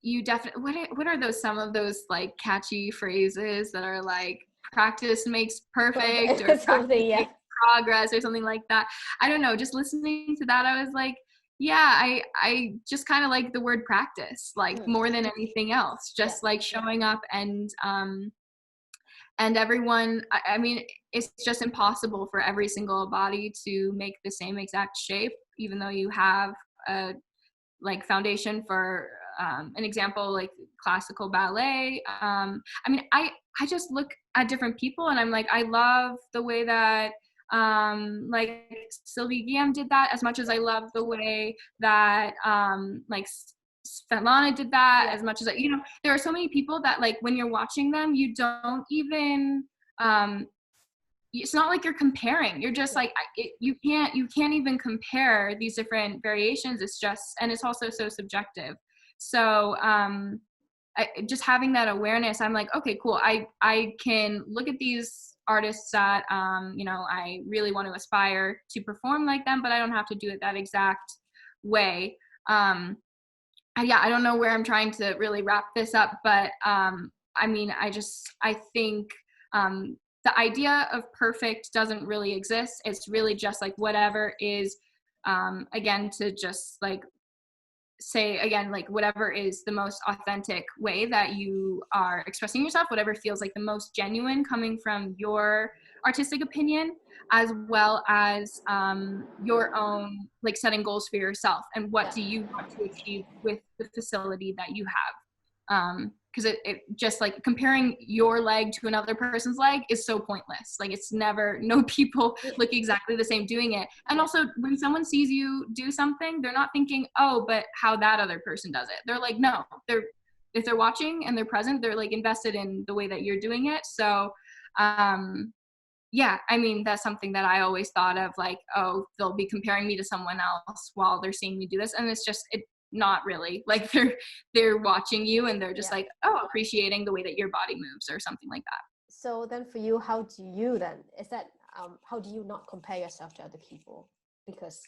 S2: you definitely, what are those, some of those like catchy phrases that are like practice makes perfect, or something, makes progress, or something like that. I don't know, just listening to that, I was like, yeah, I just kind of like the word practice, like more than anything else, just like showing up, and everyone, I mean, it's just impossible for every single body to make the same exact shape, even though you have a like foundation for an example like classical ballet. I mean, I just look at different people and I'm like, I love the way that like Sylvie Guillaume did that, as much as I love the way that like Svetlana did that, as much as there are so many people that like when you're watching them, you don't even it's not like you're comparing, you're just like you can't even compare these different variations. It's just, and it's also so subjective. So just having that awareness, I'm like, okay, cool, I can look at these artists that I really want to aspire to perform like them, but I don't have to do it that exact way. I don't know where I'm trying to really wrap this up, but I mean, I think the idea of perfect doesn't really exist. It's really just like whatever is, again, to just like say again, like whatever is the most authentic way that you are expressing yourself, whatever feels like the most genuine coming from your artistic opinion, as well as your own like setting goals for yourself, and what do you want to achieve with the facility that you have. Because it just like comparing your leg to another person's leg is so pointless. Like it's never, no people look exactly the same doing it. And also when someone sees you do something, they're not thinking, oh, but how that other person does it. They're like, no, if they're watching and they're present, they're like invested in the way that you're doing it. So I mean, that's something that I always thought of, like, oh, they'll be comparing me to someone else while they're seeing me do this. And it's just, not really, like they're watching you and they're just like, oh, appreciating the way that your body moves or something like that.
S1: So then for you, how do you then, is that how do you not compare yourself to other people? Because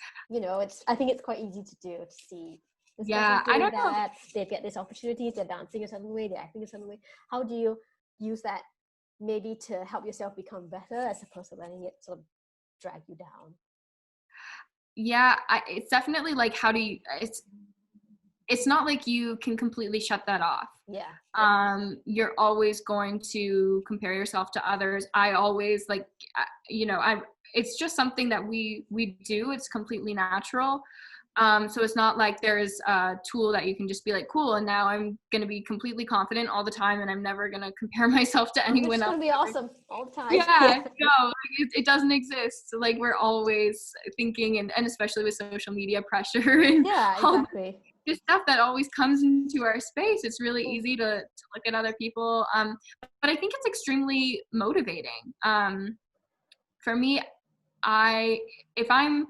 S1: I think it's quite easy to do, to see this
S2: I don't know,
S1: they get these opportunities, they're dancing a certain way, they're acting a certain way. How do you use that maybe to help yourself become better, as opposed to letting it sort of drag you down?
S2: It's definitely like, how do you, it's not like you can completely shut that off. You're always going to compare yourself to others. I always like, it's just something that we do. It's completely natural. So it's not like there's a tool that you can just be like, cool, and now I'm going to be completely confident all the time and I'm never going to compare myself to anyone else.
S1: It's going to be awesome all the time.
S2: No, it doesn't exist. So like we're always thinking, and especially with social media pressure and
S1: exactly.
S2: this stuff that always comes into our space, it's really easy to look at other people. But I think it's extremely motivating. For me, if I'm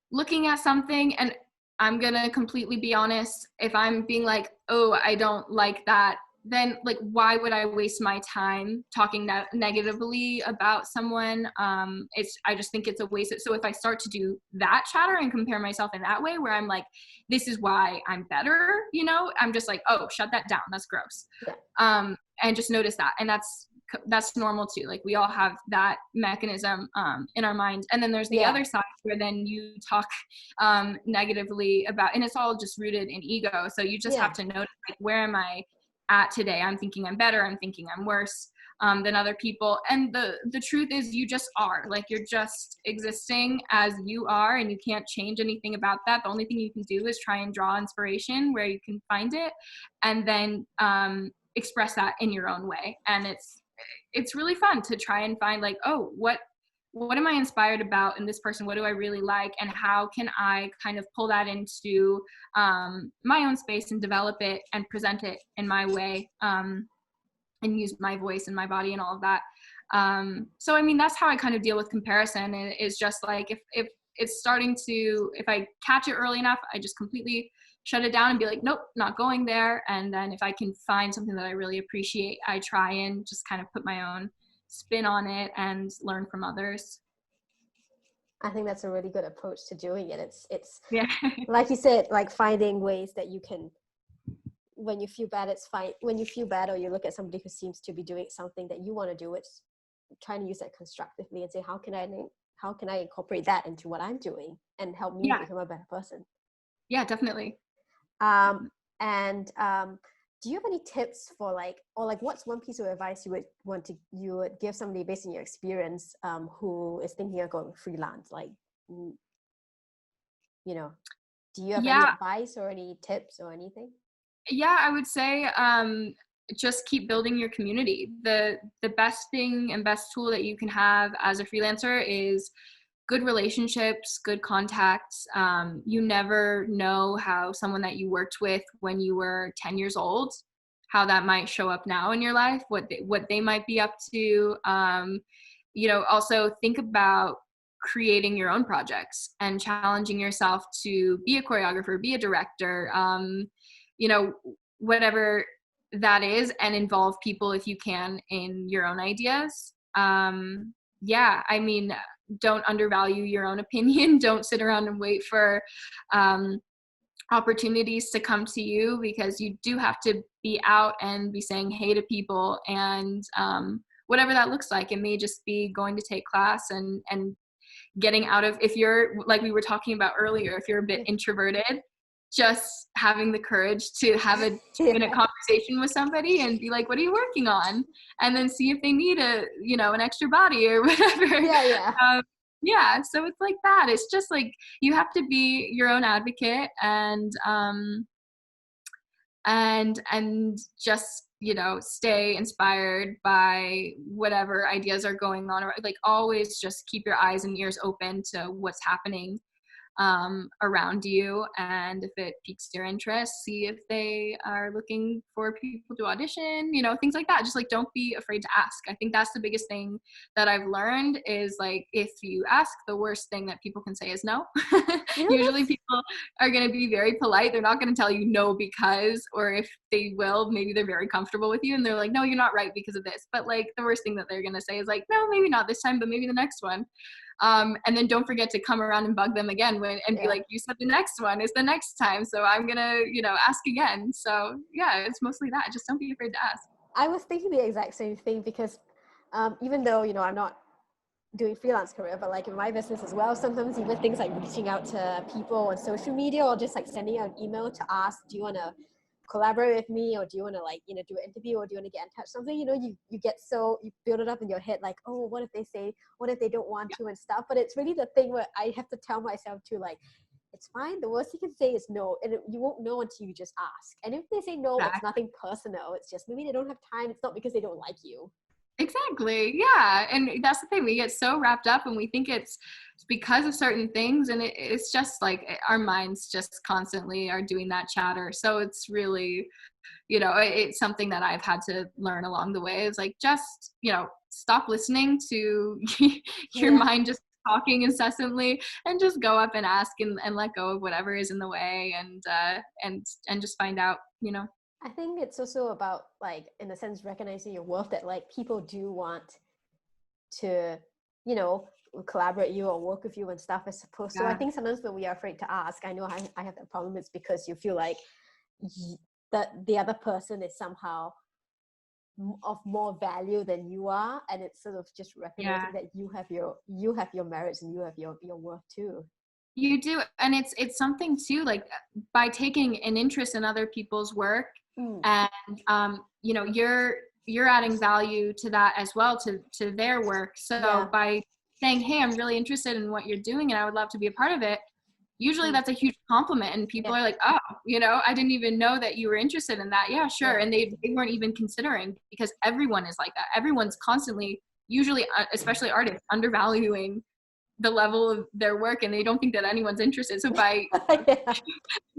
S2: looking at something, and I'm gonna completely be honest, if I'm being like, oh, I don't like that, then like, why would I waste my time talking negatively about someone? I just think it's a waste. So if I start to do that chatter and compare myself in that way, where I'm like, this is why I'm better, I'm just like, oh, shut that down. That's gross. And just notice that. And that's that's normal too. Like we all have that mechanism in our mind. And then there's the other side where then you talk negatively about, and it's all just rooted in ego. So you just have to notice, like, where am I at today? I'm thinking I'm better. I'm thinking I'm worse than other people. And the truth is, you just are. Like, you're just existing as you are, and you can't change anything about that. The only thing you can do is try and draw inspiration where you can find it, and then express that in your own way. And it's really fun to try and find, like, oh, what am I inspired about in this person? What do I really like? And how can I kind of pull that into my own space and develop it and present it in my way, and use my voice and my body and all of that. So, I mean, that's how I kind of deal with comparison. Is just like, if it's starting to, if I catch it early enough, I just completely shut it down and be like, nope, not going there. And then if I can find something that I really appreciate, I try and just kind of put my own spin on it and learn from others.
S1: I think that's a really good approach to doing it. It's like you said, like finding ways that you can, when you feel bad, it's fine. When you feel bad, or you look at somebody who seems to be doing something that you want to do, it's trying to use that constructively and say, how can I incorporate that into what I'm doing and help me become a better person?
S2: Yeah, definitely.
S1: Do you have any tips for what's one piece of advice you would give somebody based on your experience, who is thinking of going freelance? Like, do you have any advice or any tips or anything?
S2: Yeah, I would say just keep building your community. The best thing and best tool that you can have as a freelancer is good relationships, good contacts. You never know how someone that you worked with when you were 10 years old, how that might show up now in your life, what they might be up to. Also think about creating your own projects and challenging yourself to be a choreographer, be a director, whatever that is, and involve people if you can in your own ideas. I mean, don't undervalue your own opinion. Don't sit around and wait for opportunities to come to you, because you do have to be out and be saying hey to people, and whatever that looks like. It may just be going to take class and getting out of, if you're, like we were talking about earlier, if you're a bit introverted, just having the courage to have a 2-minute conversation with somebody and be like, what are you working on? And then see if they need an extra body or whatever. So it's like that. It's just like, you have to be your own advocate and just, stay inspired by whatever ideas are going on, or like always just keep your eyes and ears open to what's happening around you. And if it piques your interest, see if they are looking for people to audition, things like that. Just like, don't be afraid to ask. I think that's the biggest thing that I've learned is, like, if you ask, the worst thing that people can say is no. Usually people are going to be very polite. They're not going to tell you no because, or if they will, maybe they're very comfortable with you and they're like, no, you're not right because of this. But like, the worst thing that they're going to say is like, no, maybe not this time, but maybe the next one. And then don't forget to come around and bug them again be like, you said the next one is the next time, so I'm gonna ask again. So yeah, it's mostly that. Just don't be afraid to ask.
S1: I was thinking the exact same thing, because even though I'm not doing freelance career, but like in my business as well, sometimes even things like reaching out to people on social media, or just like sending out an email to ask, do you want to collaborate with me, or do you want to do an interview, or do you want to get in touch, something, you get so, you build it up in your head, like, oh, what if they say, what if they don't want to and stuff. But it's really the thing where I have to tell myself to, like, it's fine, the worst you can say is no, and you won't know until you just ask. And if they say no, It's nothing personal, it's just maybe they don't have time. It's not because they don't like you.
S2: Exactly. Yeah. And that's the thing. We get so wrapped up and we think it's because of certain things. And it's just like our minds just constantly are doing that chatter. So it's really, it's something that I've had to learn along the way, is like, just, stop listening to your mind just talking incessantly, and just go up and ask and let go of whatever is in the way, and just find out,
S1: I think it's also about, like, in a sense, recognizing your worth, that like people do want to, collaborate you or work with you and stuff, I suppose. So I think sometimes when we are afraid to ask, I know I have that problem, it's because you feel like that the other person is somehow of more value than you are, and it's sort of just recognizing that you have your merits and you have your worth too.
S2: You do, and it's something too, like by taking an interest in other people's work, and you know, you're adding value to that as well, to their work. So by saying, hey, I'm really interested in what you're doing and I would love to be a part of it, usually that's a huge compliment, and people are like, oh, you know, I didn't even know that you were interested in that. Yeah, sure. And they weren't even considering, because everyone is like that. Everyone's constantly, usually, especially artists, undervaluing the level of their work, and they don't think that anyone's interested. So by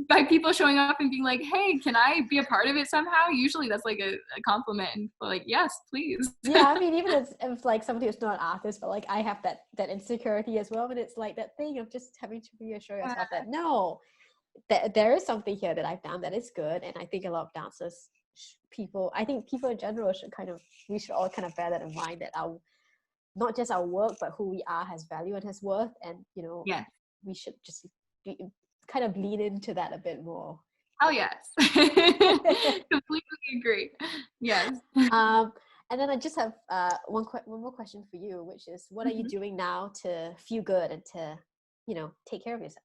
S2: by people showing up and being like, hey, can I be a part of it somehow, usually that's like a compliment, and like, yes, please.
S1: Yeah, I mean, even if like somebody who's not an artist, but like I have that insecurity as well, and it's like that thing of just having to reassure yourself that no, that there is something here that I've done that is good. And I think a lot of dancers, I think people in general we should all kind of bear that in mind, that not just our work, but who we are has value and has worth. And, you know, we should just kind of lean into that a bit more.
S2: Oh, yes. Completely agree. Yes.
S1: And then I just have one more question for you, which is, what are you doing now to feel good and to, you know, take care of yourself?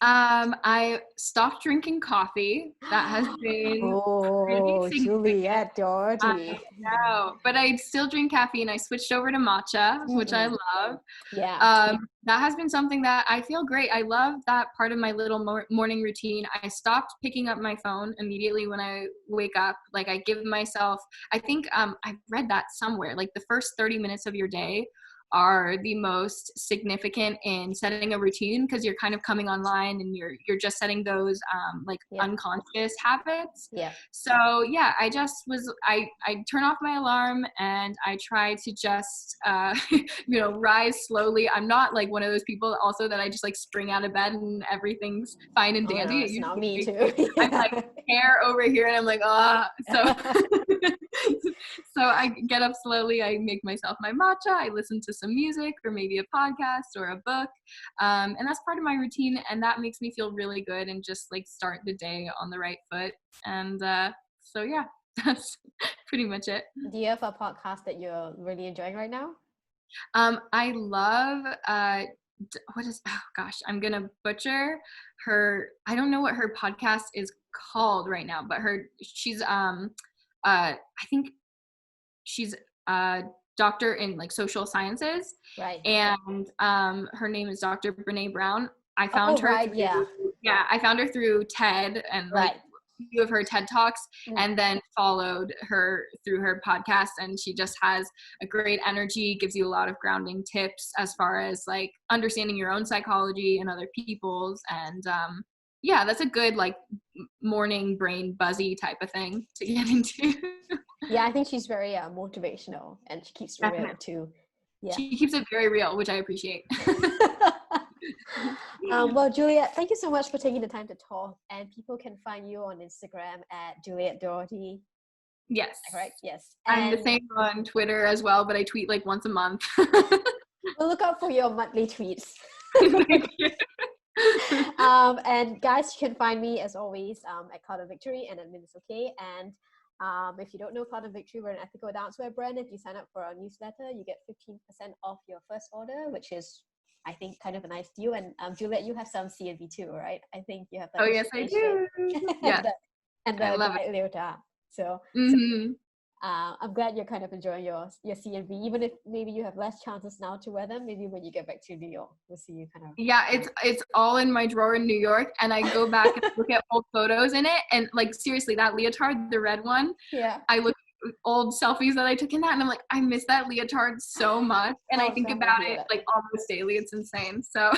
S2: I stopped drinking coffee. That has been really
S1: Juliet, Doherty.
S2: I know, but I still drink caffeine. I switched over to matcha, which I love.
S1: Yeah.
S2: That has been something that I feel great. I love that part of my little morning routine. I stopped picking up my phone immediately when I wake up. Like, I give myself, I think I've read that somewhere, like the first 30 minutes of your day are the most significant in setting a routine, because you're kind of coming online and you're just setting those unconscious habits. So I turn off my alarm and I try to just you know, rise slowly. I'm not like one of those people also that I just like spring out of bed and everything's fine and dandy.
S1: No, it's not me too.
S2: I'm like hair over here and I'm like, so I get up slowly, I make myself my matcha, I listen to some music or maybe a podcast or a book, and that's part of my routine, and that makes me feel really good and just like start the day on the right foot. And so yeah, that's pretty much it.
S1: Do you have a podcast that you're really enjoying right now?
S2: I love I'm gonna butcher her, I don't know what her podcast is called right now, but she's I think she's a doctor in like social sciences,
S1: right?
S2: And her name is Dr. Brene Brown. I found her I found her through TED and like a few of her TED Talks, and then followed her through her podcast, and she just has a great energy, gives you a lot of grounding tips as far as like understanding your own psychology and other people's, and that's a good like morning brain buzzy type of thing to get into.
S1: Yeah, I think she's very motivational, and she keeps it real too. Yeah,
S2: she keeps it very real, which I appreciate.
S1: Well, Juliet, thank you so much for taking the time to talk. And people can find you on Instagram at Juliet Doherty.
S2: Yes.
S1: Correct. Yes.
S2: I'm the same on Twitter as well, but I tweet like once a month.
S1: We'll look out for your monthly tweets.
S2: Thank you.
S1: And guys, you can find me as always at Cloud of Victory and Admin is Okay. And if you don't know Cloud of Victory, we're an ethical dancewear brand. If you sign up for our newsletter, you get 15% off your first order, which is, I think, kind of a nice deal. And Juliet, you have some CNV too, right? I think you have that.
S2: Oh, yes, I do. Yeah.
S1: and the white leotard. So, I'm glad you're kind of enjoying your CNV, even if maybe you have less chances now to wear them. Maybe when you get back to New York, we'll see you kind of.
S2: Yeah, it's all in my drawer in New York, and I go back and look at old photos in it, and like seriously, that leotard, the red one.
S1: Yeah.
S2: I look at old selfies that I took in that, and I'm like, I miss that leotard so much, and I think about it like almost daily. It's insane. So.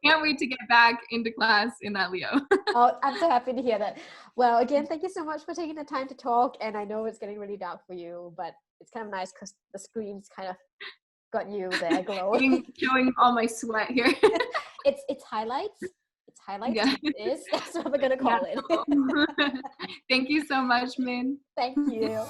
S2: Can't wait to get back into class in that Leo.
S1: Oh, I'm so happy to hear that. Well, again, thank you so much for taking the time to talk. And I know it's getting really dark for you, but it's kind of nice because the screen's kind of got you there glowing.
S2: Showing all my sweat here.
S1: It's highlights. It's highlights. Yeah. It is. That's what we're going to call it.
S2: Thank you so much, Min.
S1: Thank you.